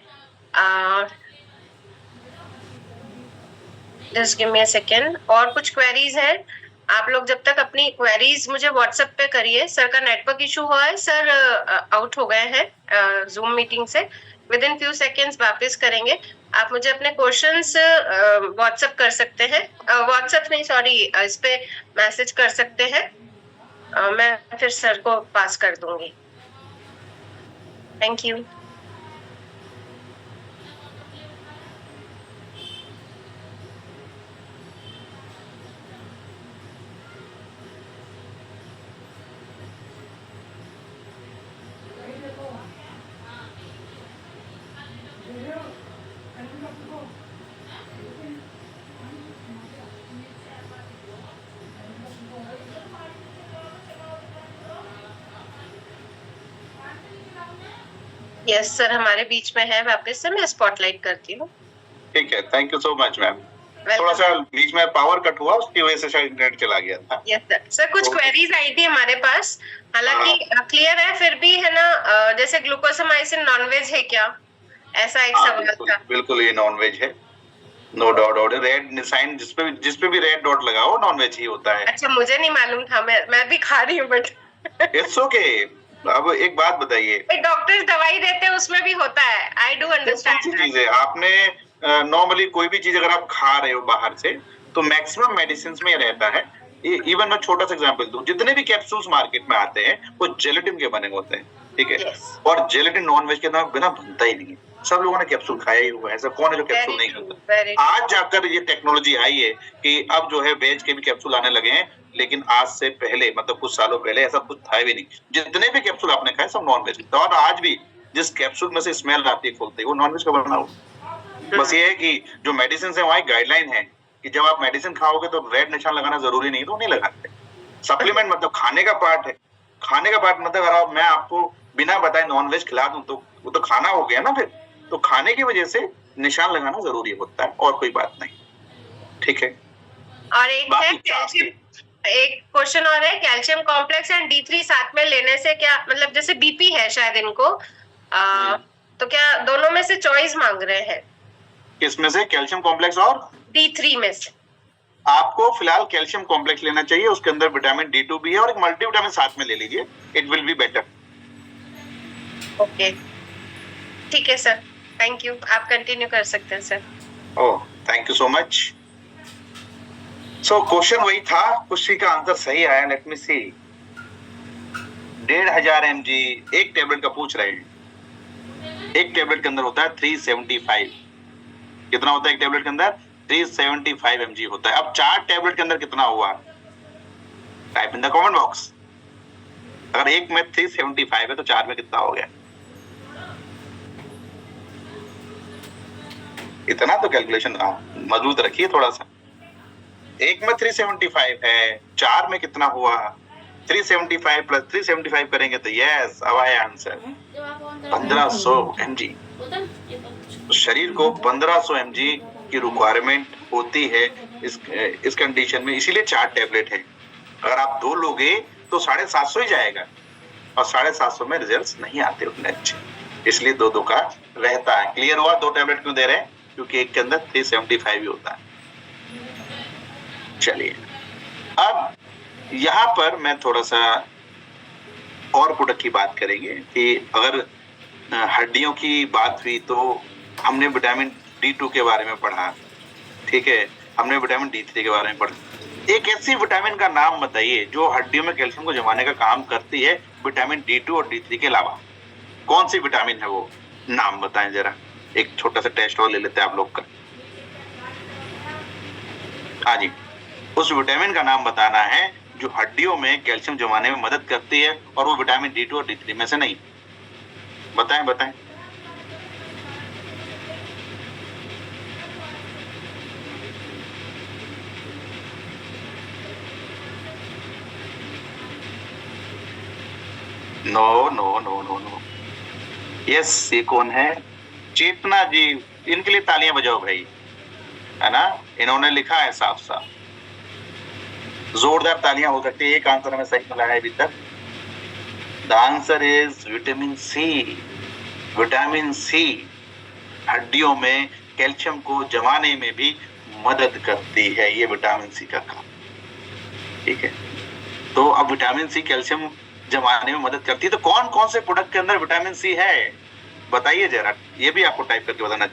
Just give me a second. और कुछ क्वेरीज है, आप लोग जब तक अपनी क्वेरीज मुझे व्हाट्सएप पे करिए। सर का नेटवर्क इशू हुआ है, सर आउट हो गए हैं जूम मीटिंग से। विद इन फ्यू सेकेंड्स वापस करेंगे। आप मुझे अपने क्वेश्चंस व्हाट्सएप कर सकते हैं, व्हाट्सएप नहीं सॉरी, इस पे मैसेज कर सकते हैं। मैं फिर सर को पास कर दूंगी। Thank you. यस सर, हमारे बीच में है वापस से। मैं स्पॉटलाइट करती हूँ। ठीक है, thank you so much ma'am. थोड़ा सा बीच में पावर कट हुआ, उसकी वजह से शायद इंटरनेट चला गया था। Yes sir. सर कुछ क्वेरीज आई थी हमारे पास, हालांकि क्लियर है, फिर भी है ना, जैसे ग्लूकोसामाइसिन नॉनवेज है क्या, ऐसा एक सवाल था। बिल्कुल ये नॉनवेज है, नो डाउट। रेड साइन जिसपे भी रेड डॉट लगा हो नॉनवेज ही होता है। अच्छा, मुझे नहीं मालूम था, मैं भी खा रही हूँ बट इट्स ओके। अब एक बात बताइए, डॉक्टर्स दवाई देते हैं उसमें भी होता है, आई डू अंडरस्टैंड। चीज है, आपने नॉर्मली कोई भी चीज अगर आप खा रहे हो बाहर से, तो मैक्सिमम मेडिसिन में रहता है। इवन मैं छोटा सा एग्जांपल दूं, जितने भी कैप्सूल्स मार्केट में आते हैं वो जेलेटिन के बने होते हैं, ठीक है। Yes. और जेलेटिन नॉनवेज के बिना बनता ही नहीं है। सब लोगों ने कैप्सूल खाया ही हुआ है, ऐसा कौन है जो कैप्सूल नहीं खाता। आज जाकर ये टेक्नोलॉजी आई है कि अब जो है वेज के भी कैप्सूल आने लगे हैं, लेकिन आज से पहले मतलब कुछ सालों पहले ऐसा कुछ था भी नहीं। जितने भी कैप्सूल आपने खाए सब नॉनवेज था, और आज भी जिस कैप्सूल में से स्मेल आती है खोलते ही, वो नॉनवेज का बना हुआ। बस ये है कि जो मेडिसिन है वहाँ गाइडलाइन है कि जब आप मेडिसिन खाओगे तो रेड निशान लगाना जरूरी नहीं, तो नहीं लगाते। सप्लीमेंट मतलब खाने का पार्ट है, खाने का पार्ट मतलब अगर मैं आपको बिना बताए नॉनवेज खिला दूं तो वो तो खाना हो गया ना फिर। तो खाने की वजह से निशान लगाना जरूरी होता है, और कोई बात नहीं, ठीक है। और एक है कैल्शियम, एक क्वेश्चन और है, कैल्शियम कॉम्प्लेक्स एंड D3 साथ में लेने से क्या मतलब, जैसे बीपी है शायद इनको, तो क्या दोनों में से चॉइस मांग रहे हैं? किसमें से, कैल्शियम कॉम्प्लेक्स और D3 में से? आपको फिलहाल कैल्शियम कॉम्प्लेक्स लेना चाहिए, उसके अंदर विटामिन D2 भी है, और एक मल्टीविटामिन साथ में ले लीजिए, it will be better. Okay. ठीक है सर, थैंक यू, आप कंटिन्यू कर सकते हैं sir. Oh, thank you so much. So question वही था, उसी का आंसर सही आया। लेट मी सी। 1500 mg एक टेबलेट का पूछ रहे हैं। एक टेबलेट के अंदर होता है 375। कितना होता है एक टेबलेट के अंदर? 375 mg होता है। अब 4 टेबलेट के अंदर कितना हुआ? Type in the comment box. अगर एक में 375 है तो 4 में कितना हो गया? इतना तो कैलकुलेशन मजबूत रखिए थोड़ा सा। एक में 375 है, 4 में कितना हुआ? 375 प्लस 375 करेंगे तो यस, अब आया आंसर 1500 mg। शरीर को 1500 mg की रिक्वायरमेंट होती है इस कंडीशन में, इसीलिए 4 टेबलेट है। अगर आप 2 लोगे तो 750 ही जाएगा, और 750 में रिजल्ट नहीं आते उतने अच्छे, इसलिए 2-2 का रहता है। क्लियर हुआ? 2 टेबलेट क्यों दे रहे हैं? क्योंकि एक के अंदर 375 ही होता है। चलिए, अब यहाँ पर मैं थोड़ा सा और प्रोडक्ट की बात करेंगे कि अगर हड्डियों की बात हुई तो हमने विटामिन D2 के बारे में पढ़ा, ठीक है, हमने विटामिन D3 के बारे में पढ़ा। एक ऐसी विटामिन का नाम बताइए जो हड्डियों में कैल्शियम को जमाने का काम करती है विटामिन D2 और D3 के अलावा। कौन सी विटामिन है वो? नाम बताएं जरा। एक छोटा सा टेस्ट और ले लेते हैं आप लोग का। हाँ जी, उस विटामिन का नाम बताना है जो हड्डियों में कैल्शियम जमाने में मदद करती है, और वो विटामिन D2 और D3 में से नहीं। बताएं बताएं। No no no no no. Yes, ये कौन है? चेतना जी। इनके लिए तालियां बजाओ भाई, है ना, इन्होंने लिखा है साफ साफ। जोरदार तालियां हो सकती है। एक आंसर हमें सही मिला है अभी तक। The answer is vitamin C. Vitamin C हड्डियों में कैल्शियम को जमाने में भी मदद करती है, ये विटामिन सी का काम, ठीक है। तो अब विटामिन सी कैल्शियम जमाने में मदद करती है, तो कौन कौन से प्रोडक्ट के अंदर विटामिन सी है बताइए जरा, ये भी आपको टाइप करके बताना।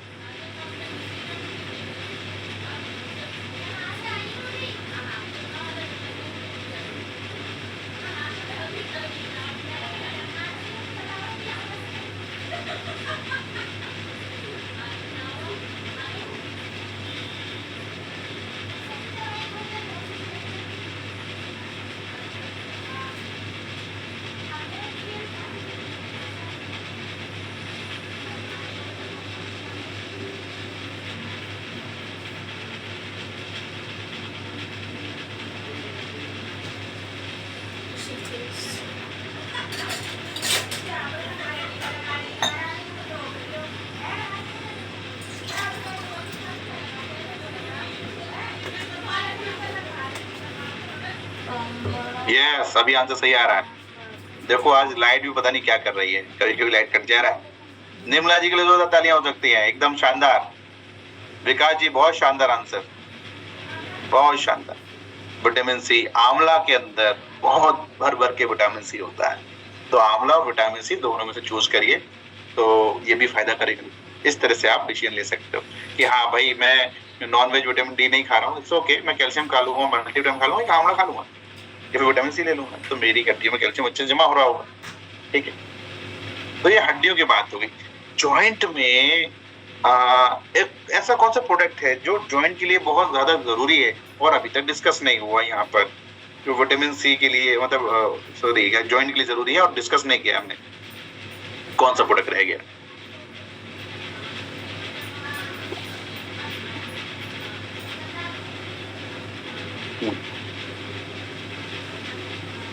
यस, अभी आंसर सही आ रहा है। देखो आज लाइट भी पता नहीं क्या कर रही है, कभी कभी लाइट कट जा रहा है। निर्मला जी के लिए जोरदार तालियां हो सकती हैं, एकदम शानदार। विकास जी बहुत शानदार आंसर, बहुत शानदार। विटामिन सी, आंवला के अंदर बहुत भर भर के विटामिन सी होता है, तो आंवला और विटामिन सी दोनों में से चूज करिए, तो ये भी फायदा करेगा। इस तरह से आप डिसीजन ले सकते हो कि हाँ भाई मैं नॉन वेज विटामिन डी नहीं खा रहा हूँ, इट्स ओके, मैं कैल्शियम खा लूंगा, मल्टीविटामिन खा लूंगा, आंवला खा लूंगा, या फिर विटामिन सी ले लूंगा, तो मेरी हड्डियों में कैल्शियम अच्छे से जमा हो रहा होगा, ठीक है। तो ये हड्डियों की बात हो गई। जॉइंट में एक ऐसा कौन सा प्रोडक्ट है जो जॉइंट के लिए बहुत ज्यादा जरूरी है और अभी तक डिस्कस नहीं हुआ यहाँ पर, जो विटामिन सी के लिए मतलब सॉरी जॉइंट के लिए जरूरी है और डिस्कस नहीं किया हमने? कौन सा प्रोडक्ट रह गया?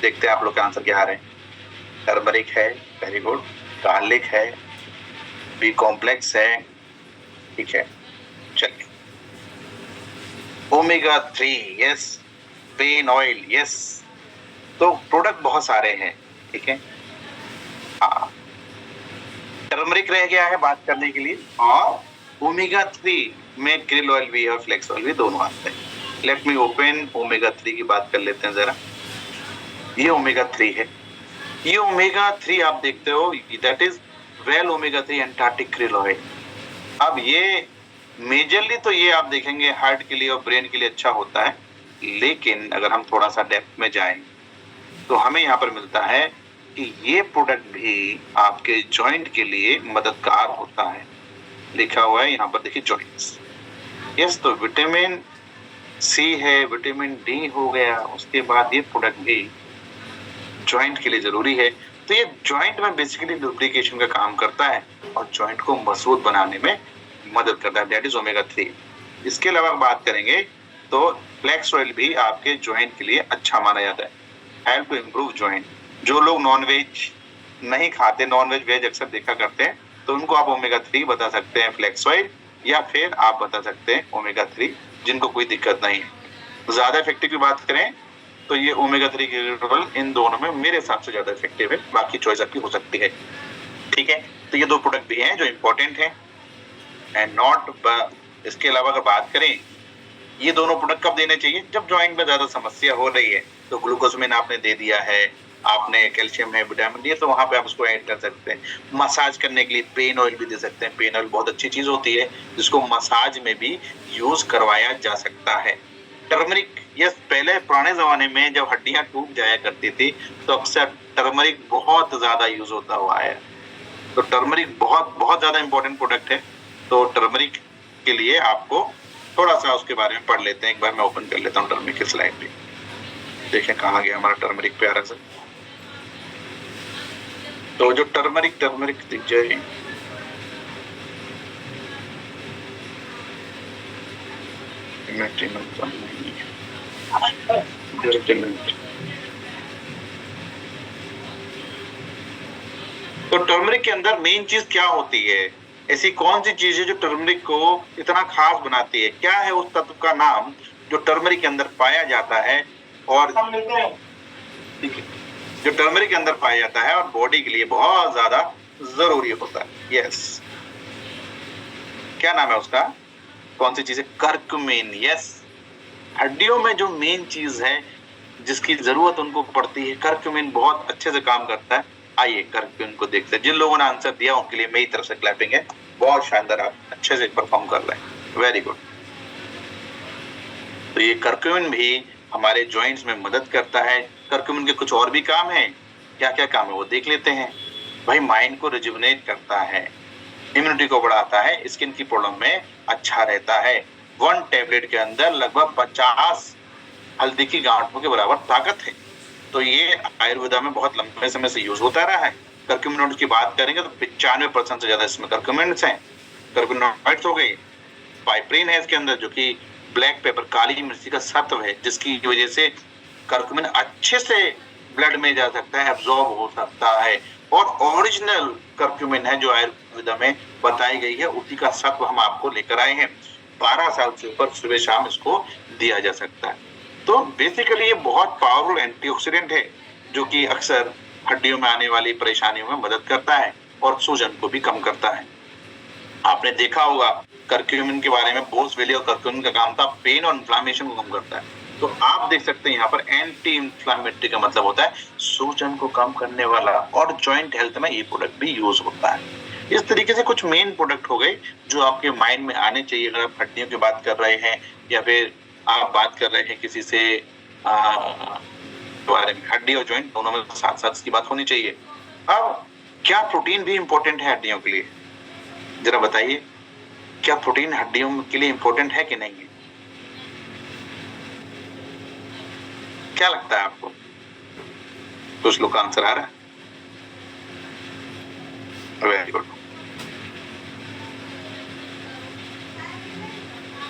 देखते हैं आप लोग का आंसर क्या आ रहे हैं। टर्मरिक है, वेरी गुड। गार्लिक है, बी कॉम्प्लेक्स है, ठीक है। चलिए, omega 3, yes. Pain oil, yes. तो प्रोडक्ट बहुत सारे हैं, ठीक है। हाँ, टर्मरिक रह गया है बात करने के लिए, और ओमेगा 3 में क्रिल ऑयल भी और फ्लेक्स ऑयल भी दोनों आते हैं। लेट मी ओपन ओमेगा 3 की बात कर लेते हैं जरा। ये ओमेगा 3 है। ये ओमेगा 3 आप देखते हो, that is well omega 3 Antarctic krill oil. अब ये मेजरली तो ये आप देखेंगे हार्ट के लिए और ब्रेन के लिए अच्छा होता है, लेकिन अगर हम थोड़ा सा डेप्थ में जाएं तो हमें यहाँ पर मिलता है कि ये प्रोडक्ट भी आपके जॉइंट के लिए मददगार होता है। लिखा हुआ है यहाँ पर देखिए जॉइंट्स। यस, तो विटामिन सी है, विटामिन डी हो गया, उसके बाद ये प्रोडक्ट भी जॉइंट के लिए जरूरी है। तो ये जॉइंट में बेसिकली लुब्रिकेशन का काम करता है और जॉइंट को मजबूत बनाने में मदद करता है, दैट इज ओमेगा 3। इसके अलावा बात करेंगे तो फ्लैक्स ऑयल भी आपके जॉइंट के लिए अच्छा माना जाता है, हेल्प टू इम्प्रूव जॉइंट। जो लोग नॉनवेज नहीं खाते, नॉनवेज वेज अक्सर देखा करते हैं, तो उनको आप ओमेगा 3 बता सकते हैं फ्लैक्स ऑयल, या फिर आप बता सकते हैं ओमेगा 3, जिनको कोई दिक्कत नहीं है। ज्यादा इफेक्टिव की बात करें तो ये ओमेगा 3 की लेवल इन दोनों में मेरे हिसाब से ज्यादा इफेक्टिव है, बाकी चॉइस आपकी हो सकती है। ठीक है, तो ये दो प्रोडक्ट भी हैं जो इंपॉर्टेंट हैं एंड नॉट। इसके अलावा अगर बात करें ये दोनों प्रोडक्ट कब देने चाहिए, जब जॉइंट में ज्यादा समस्या हो रही है, तो ग्लूकोसमिन आपने दे दिया है, आपने कैल्शियम है, विटामिन डी, तो वहां पे आप उसको ऐड कर सकते हैं। मसाज करने के लिए पेन ऑयल भी दे सकते हैं, पेन ऑयल बहुत अच्छी चीज होती है जिसको मसाज में भी यूज करवाया जा सकता है। टर्मरिक, यस, पहले पुराने जमाने में जब हड्डियां टूट जाया करती थी तो अक्सर टर्मरिक बहुत ज्यादा यूज होता हुआ है, तो टर्मरिक बहुत बहुत ज्यादा इंपॉर्टेंट प्रोडक्ट है। तो टर्मरिक के लिए आपको थोड़ा सा उसके बारे में पढ़ लेते हैं। एक बार मैं ओपन कर लेता हूँ टर्मरिक की स्लाइड भी, देखें कहाँ गया हमारा टर्मरिक प्यारा सा। तो जो टर्मरिक दिख जाए, तो टर्मरिक के अंदर मेन चीज क्या होती है, ऐसी कौन सी चीज है जो टर्मरिक को इतना खास बनाती है, क्या है उस तत्व का नाम जो टर्मरिक के अंदर पाया जाता है, और जो टर्मरिक के अंदर पाया जाता है और बॉडी के लिए बहुत ज्यादा जरूरी होता है। यस, क्या नाम है उसका, कौन सी चीज है, कर्क्यूमिन। यस, हड्डियों में जो मेन चीज है जिसकी जरूरत उनको पड़ती है, कर्क्यूमिन बहुत अच्छे से काम करता है। आइए कर्क्यूमिन को देखते हैं। जिन लोगों ने आंसर दिया उनके लिए मेरी तरफ से क्लैपिंग है, बहुत शानदार, आप अच्छे से परफॉर्म कर रहे हैं, वेरी गुड। तो ये कर्क्यूमिन भी हमारे जॉइंट्स में मदद करता है। कर्क्यूमिन के कुछ और भी काम है, क्या क्या काम है वो देख लेते हैं। भाई माइंड को रिजुविनेट करता है, इम्यूनिटी को बढ़ाता है, स्किन की प्रॉब्लम में अच्छा रहता है। 1 टैबलेट के अंदर लगभग 50 हल्दी की गांठों के बराबर ताकत है। तो ये आयुर्वेदा में बहुत लंबे समय से यूज होता रहा है। कर्क्यूमिनॉइड्स की बात करेंगे तो 95% से ज्यादा इसमें कर्क्यूमिनॉइड्स हैं। कर्क्यूमिनॉइड्स हो गई, पाइपरीन है इसके अंदर जो कि ब्लैक पेपर, काली मिर्ची का सत्व है, जिसकी वजह से कर्क्यूमिन अच्छे से ब्लड में जा सकता है, एब्जॉर्ब हो सकता है। और ओरिजिनल कर्क्यूमिन है जो आयुर्वेदा में बताई गई है, उसी का सत्व हम आपको लेकर आए हैं। 12 साल से ऊपर सुबह शाम इसको दिया जा सकता है। तो बेसिकली ये बहुत पावरफुल एंटीऑक्सीडेंट है जो कि अक्सर हड्डियों में आने वाली परेशानियों में मदद करता है और सूजन को भी कम करता है। आपने देखा होगा कर्क्यूमिन के बारे में, बोसवेलिया और कर्क्यूमिन का काम था पेन और इन्फ्लेमेशन को कम करता है। तो आप देख सकते हैं यहाँ पर एंटी इंफ्लेमेटरी का मतलब होता है सूजन को कम करने वाला, और जॉइंट हेल्थ में ये प्रोडक्ट भी यूज होता है। इस तरीके से कुछ मेन प्रोडक्ट हो गए जो आपके माइंड में आने चाहिए अगर आप हड्डियों की बात कर रहे हैं या फिर आप बात कर रहे हैं किसी से बारे में। हड्डी और जॉइंट दोनों में साथ साथ इसकी बात होनी चाहिए। अब क्या प्रोटीन भी इंपॉर्टेंट है हड्डियों के लिए, जरा बताइए, क्या प्रोटीन हड्डियों के लिए इंपॉर्टेंट है कि नहीं है? क्या लगता है आपको? कुछ लोग का आंसर आ रहा है? वेरी गुड,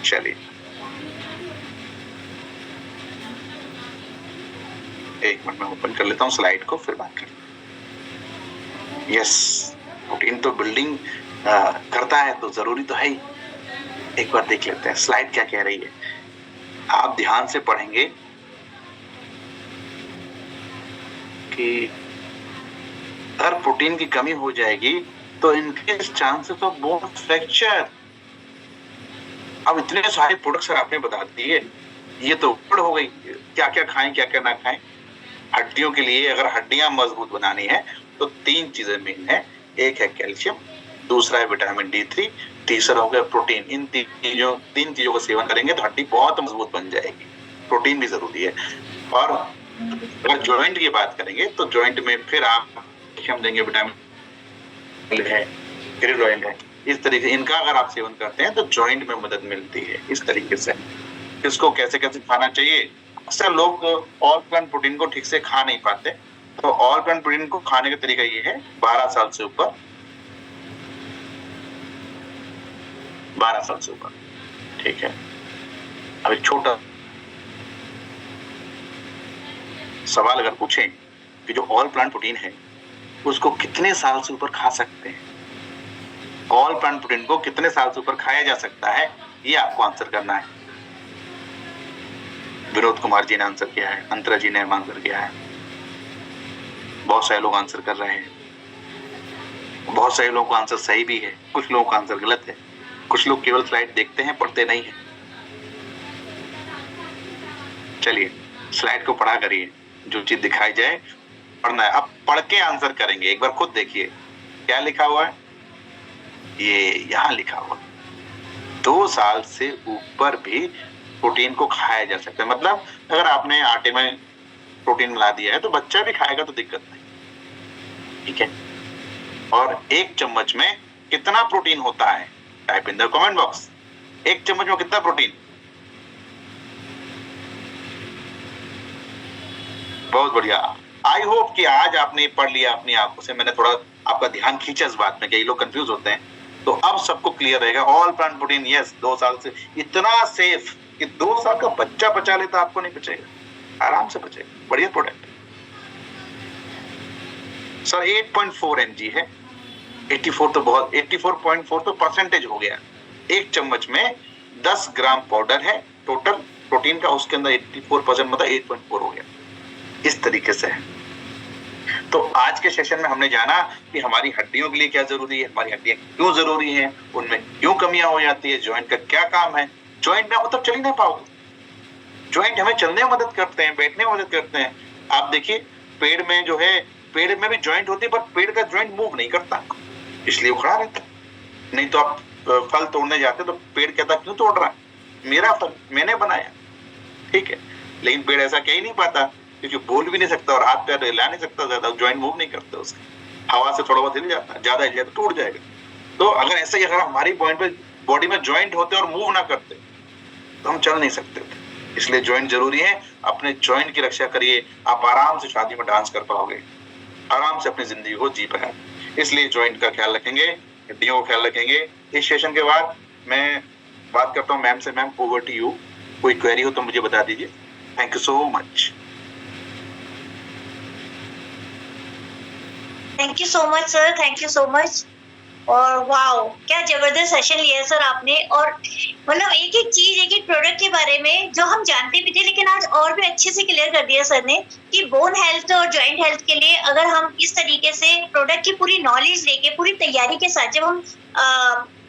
चलिए एक मिनट में ओपन कर लेता हूं स्लाइड को, फिर बात करें। यस, प्रोटीन तो बिल्डिंग करता है तो जरूरी तो है ही। एक बार देख लेते हैं स्लाइड क्या कह रही है। आप ध्यान से पढ़ेंगे कि अगर प्रोटीन की कमी हो जाएगी तो increase chances of bone fracture. अब इतने सारे प्रोडक्ट्स आपने बता दिए, ये तो ऊपर हो गई, क्या क्या खाएं क्या क्या ना खाएं। हड्डियों के लिए अगर हड्डियां मजबूत बनानी है तो 3 चीजें मेन है, एक है कैल्शियम, दूसरा है विटामिन D3, तीसरा हो गया प्रोटीन। इन तीन चीजों का सेवन करेंगे तो हड्डी बहुत मजबूत बन जाएगी। प्रोटीन भी जरूरी है। और अगर जॉइंट की बात करेंगे तो जॉइंट में फिर आप कैल्शियम देंगे, विटामिन है, ग्रीन ऑयल है, इस तरीके इनका अगर आप सेवन करते हैं तो जॉइंट में मदद मिलती है। इस तरीके से इसको कैसे कैसे खाना चाहिए। अक्सर लोग ऑल प्लांट प्रोटीन को ठीक से खा नहीं पाते, तो ऑल प्लांट प्रोटीन को खाने का तरीका ये है, 12 साल से ऊपर, 12 साल से ऊपर, ठीक है। अब एक छोटा सवाल अगर पूछें कि जो ऑल प्लांट प्रोटीन है उसको कितने साल से ऊपर खा सकते हैं, ऑल प्लांट प्रोटीन को कितने साल से ऊपर खाया जा सकता है, ये आपको आंसर करना है। विनोद कुमार जी ने आंसर किया है, अंतरा जी ने आंसर किया है, बहुत सारे लोग आंसर कर रहे हैं। बहुत सारे लोगों का आंसर सही भी है, कुछ लोगों का आंसर गलत है। कुछ लोग केवल स्लाइड देखते हैं, पढ़ते नहीं है। चलिए स्लाइड को पढ़ा करिए, जो चीज दिखाई जाए पढ़ना है। अब पढ़ के आंसर करेंगे, एक बार खुद देखिए क्या लिखा हुआ है। ये यहाँ लिखा हुआ 2 साल से ऊपर भी प्रोटीन को खाया जा सकता है। मतलब अगर आपने आटे में प्रोटीन मिला दिया है तो बच्चा भी खाएगा तो दिक्कत नहीं, ठीक है। और 1 चम्मच में कितना प्रोटीन होता है, type in the comment box. 1 चम्मच में कितना प्रोटीन? बहुत बढ़िया। आई होप कि आज आपने पढ़ लिया अपनी आंखों से। मैंने थोड़ा आपका ध्यान खींचा इस बात में, कई लोग कंफ्यूज होते हैं, तो अब सबको क्लियर रहेगा। ऑल प्लांट प्रोटीन यस 2 साल से इतना सेफ कि 2 साल का बच्चा पचा लेता, आपको नहीं पचेगा, आराम से पचेगा। बढ़िया प्रोडक्ट सर। 8.4 mg है, 84 तो बहुत, 84.4 तो परसेंटेज हो गया। 1 चम्मच में 10 ग्राम पाउडर है टोटल प्रोटीन का, उसके अंदर 84% मतलब 8.4 हो गया। इस तरीके से है। तो आज के सेशन में हमने जाना कि हमारी हड्डियों के लिए क्या जरूरी है, हमारी हड्डियां क्यों जरूरी हैं, उनमें क्यों कमियां हो जाती है, जॉइंट का क्या काम है। जॉइंट ना हो तब चल ही नहीं पाओगे। जॉइंट हमें चलने में मदद करते हैं, बैठने में मदद करते हैं। आप देखिए पेड़ में जो है, पेड़ में भी जॉइंट होती है, पर पेड़ का जॉइंट मूव नहीं करता, इसलिए वो खड़ा रहता है। नहीं तो आप फल तोड़ने जाते तो पेड़ कहता क्यों तोड़ रहा है, मेरा फल मैंने बनाया, ठीक है। लेकिन पेड़ ऐसा कह ही नहीं पाता, क्योंकि बोल भी नहीं सकता और हाथ पैर हिला नहीं सकता, ज्यादा जॉइंट मूव नहीं करते उसके। हवा से थोड़ा बहुत हिल जाता है, ज्यादा हिल जाए तो टूट जाएगा। तो अगर ऐसा ही अगर हमारी बॉडी में जॉइंट होते और मूव ना करते तो हम चल नहीं सकते थे। इसलिए जॉइंट जरूरी है। अपने जॉइंट की रक्षा करिए, आप आराम से शादी में डांस कर पाओगे, आराम से अपनी जिंदगी को जी पाए। इसलिए जॉइंट का ख्याल रखेंगे, हड्डियों का ख्याल रखेंगे। इस सेशन के बाद मैं बात करता हूँ मैम से। मैम ओवर टू यू, कोई क्वेरी हो तो मुझे बता दीजिए। Thank you so much. Thank you so much sir, thank you so much. और वाओ क्या जबरदस्त सेशन लिया है सर आपने। और मतलब एक एक चीज, एक एक प्रोडक्ट के बारे में जो हम जानते भी थे, लेकिन आज और भी अच्छे से क्लियर कर दिया सर ने कि बोन हेल्थ और जॉइंट हेल्थ के लिए अगर हम इस तरीके से प्रोडक्ट की पूरी नॉलेज लेके, पूरी तैयारी के साथ जब हम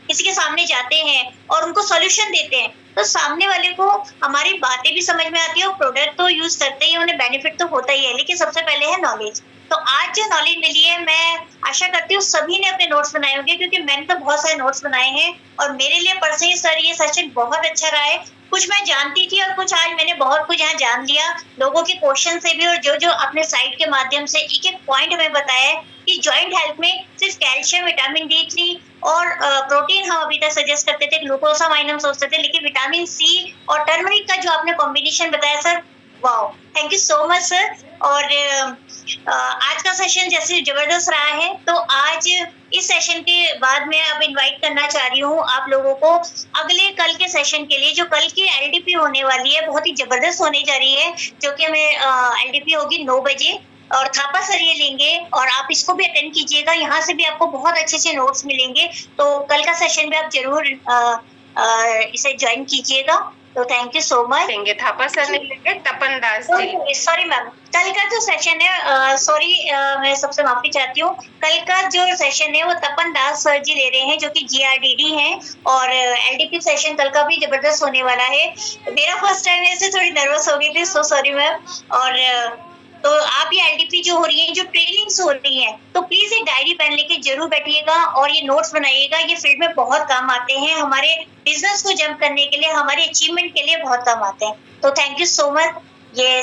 किसी के सामने जाते हैं और उनको सॉल्यूशन देते हैं, तो सामने वाले को हमारी बातें भी समझ में आती है और प्रोडक्ट तो यूज करते ही उन्हें बेनिफिट तो होता ही है। लेकिन सबसे पहले है नॉलेज। तो आज जो नॉलेज मिली है, मैं आशा करती हूँ सभी ने अपने नोट्स बनाए होंगे, क्योंकि मैंने तो बहुत सारे नोट्स बनाए हैं और मेरे लिए पर्सनली सर ये सेशन बहुत अच्छा रहा है। कुछ मैं जानती थी और कुछ आज मैंने बहुत कुछ यहाँ जान लिया लोगों के क्वेश्चन से भी, और जो जो अपने साइट के माध्यम से एक एक पॉइंट हमें बताया है कि जॉइंट हेल्थ में सिर्फ कैल्शियम, विटामिन D3 और प्रोटीन हम अभी तक सजेस्ट करते थे, ग्लूकोसामाइनम सोचते थे, लेकिन विटामिन C और टर्मरिक का जो आपने कॉम्बिनेशन बताया sir, wow thank you so much sir. और आज का सेशन जैसे जबरदस्त रहा है, तो आज इस सेशन के बाद मैं अब इनवाइट करना चाह रही हूँ आप लोगों को अगले कल के सेशन के लिए, जो कल की LDP होने वाली है, बहुत ही जबरदस्त होने जा रही है, जो कि हमें LDP होगी 9 बजे और थापा सर ये लेंगे और आप इसको भी अटेंड कीजिएगा। यहाँ से भी आपको बहुत अच्छे से नोट्स मिलेंगे, तो कल का सेशन भी आप जरूर इसे ज्वाइन कीजिएगा। तो थैंक यू सो मच। लेंगे थापा सर नहीं लेंगे, तपन दास जी। सॉरी मैम, कल का जो सेशन है, सॉरी मैं सबसे माफी चाहती हूँ, कल का जो सेशन है वो तपन दास सर जी ले रहे हैं, जो कि GRDD हैं, और LDP सेशन कल का भी जबरदस्त होने वाला है। मेरा फर्स्ट टाइम ऐसे थोड़ी नर्वस हो गई थी, सो सॉरी मैम। और तो आप ये एलडीपी जो हो रही है, जो ट्रेनिंग्स हो रही है, तो प्लीज एक डायरी पेन लेके जरूर बैठिएगा और ये नोट्स बनाइएगा। ये फील्ड में बहुत काम आते हैं, हमारे बिजनेस को जंप करने के लिए, हमारे अचीवमेंट के लिए बहुत काम आते हैं। तो थैंक यू सो मच ये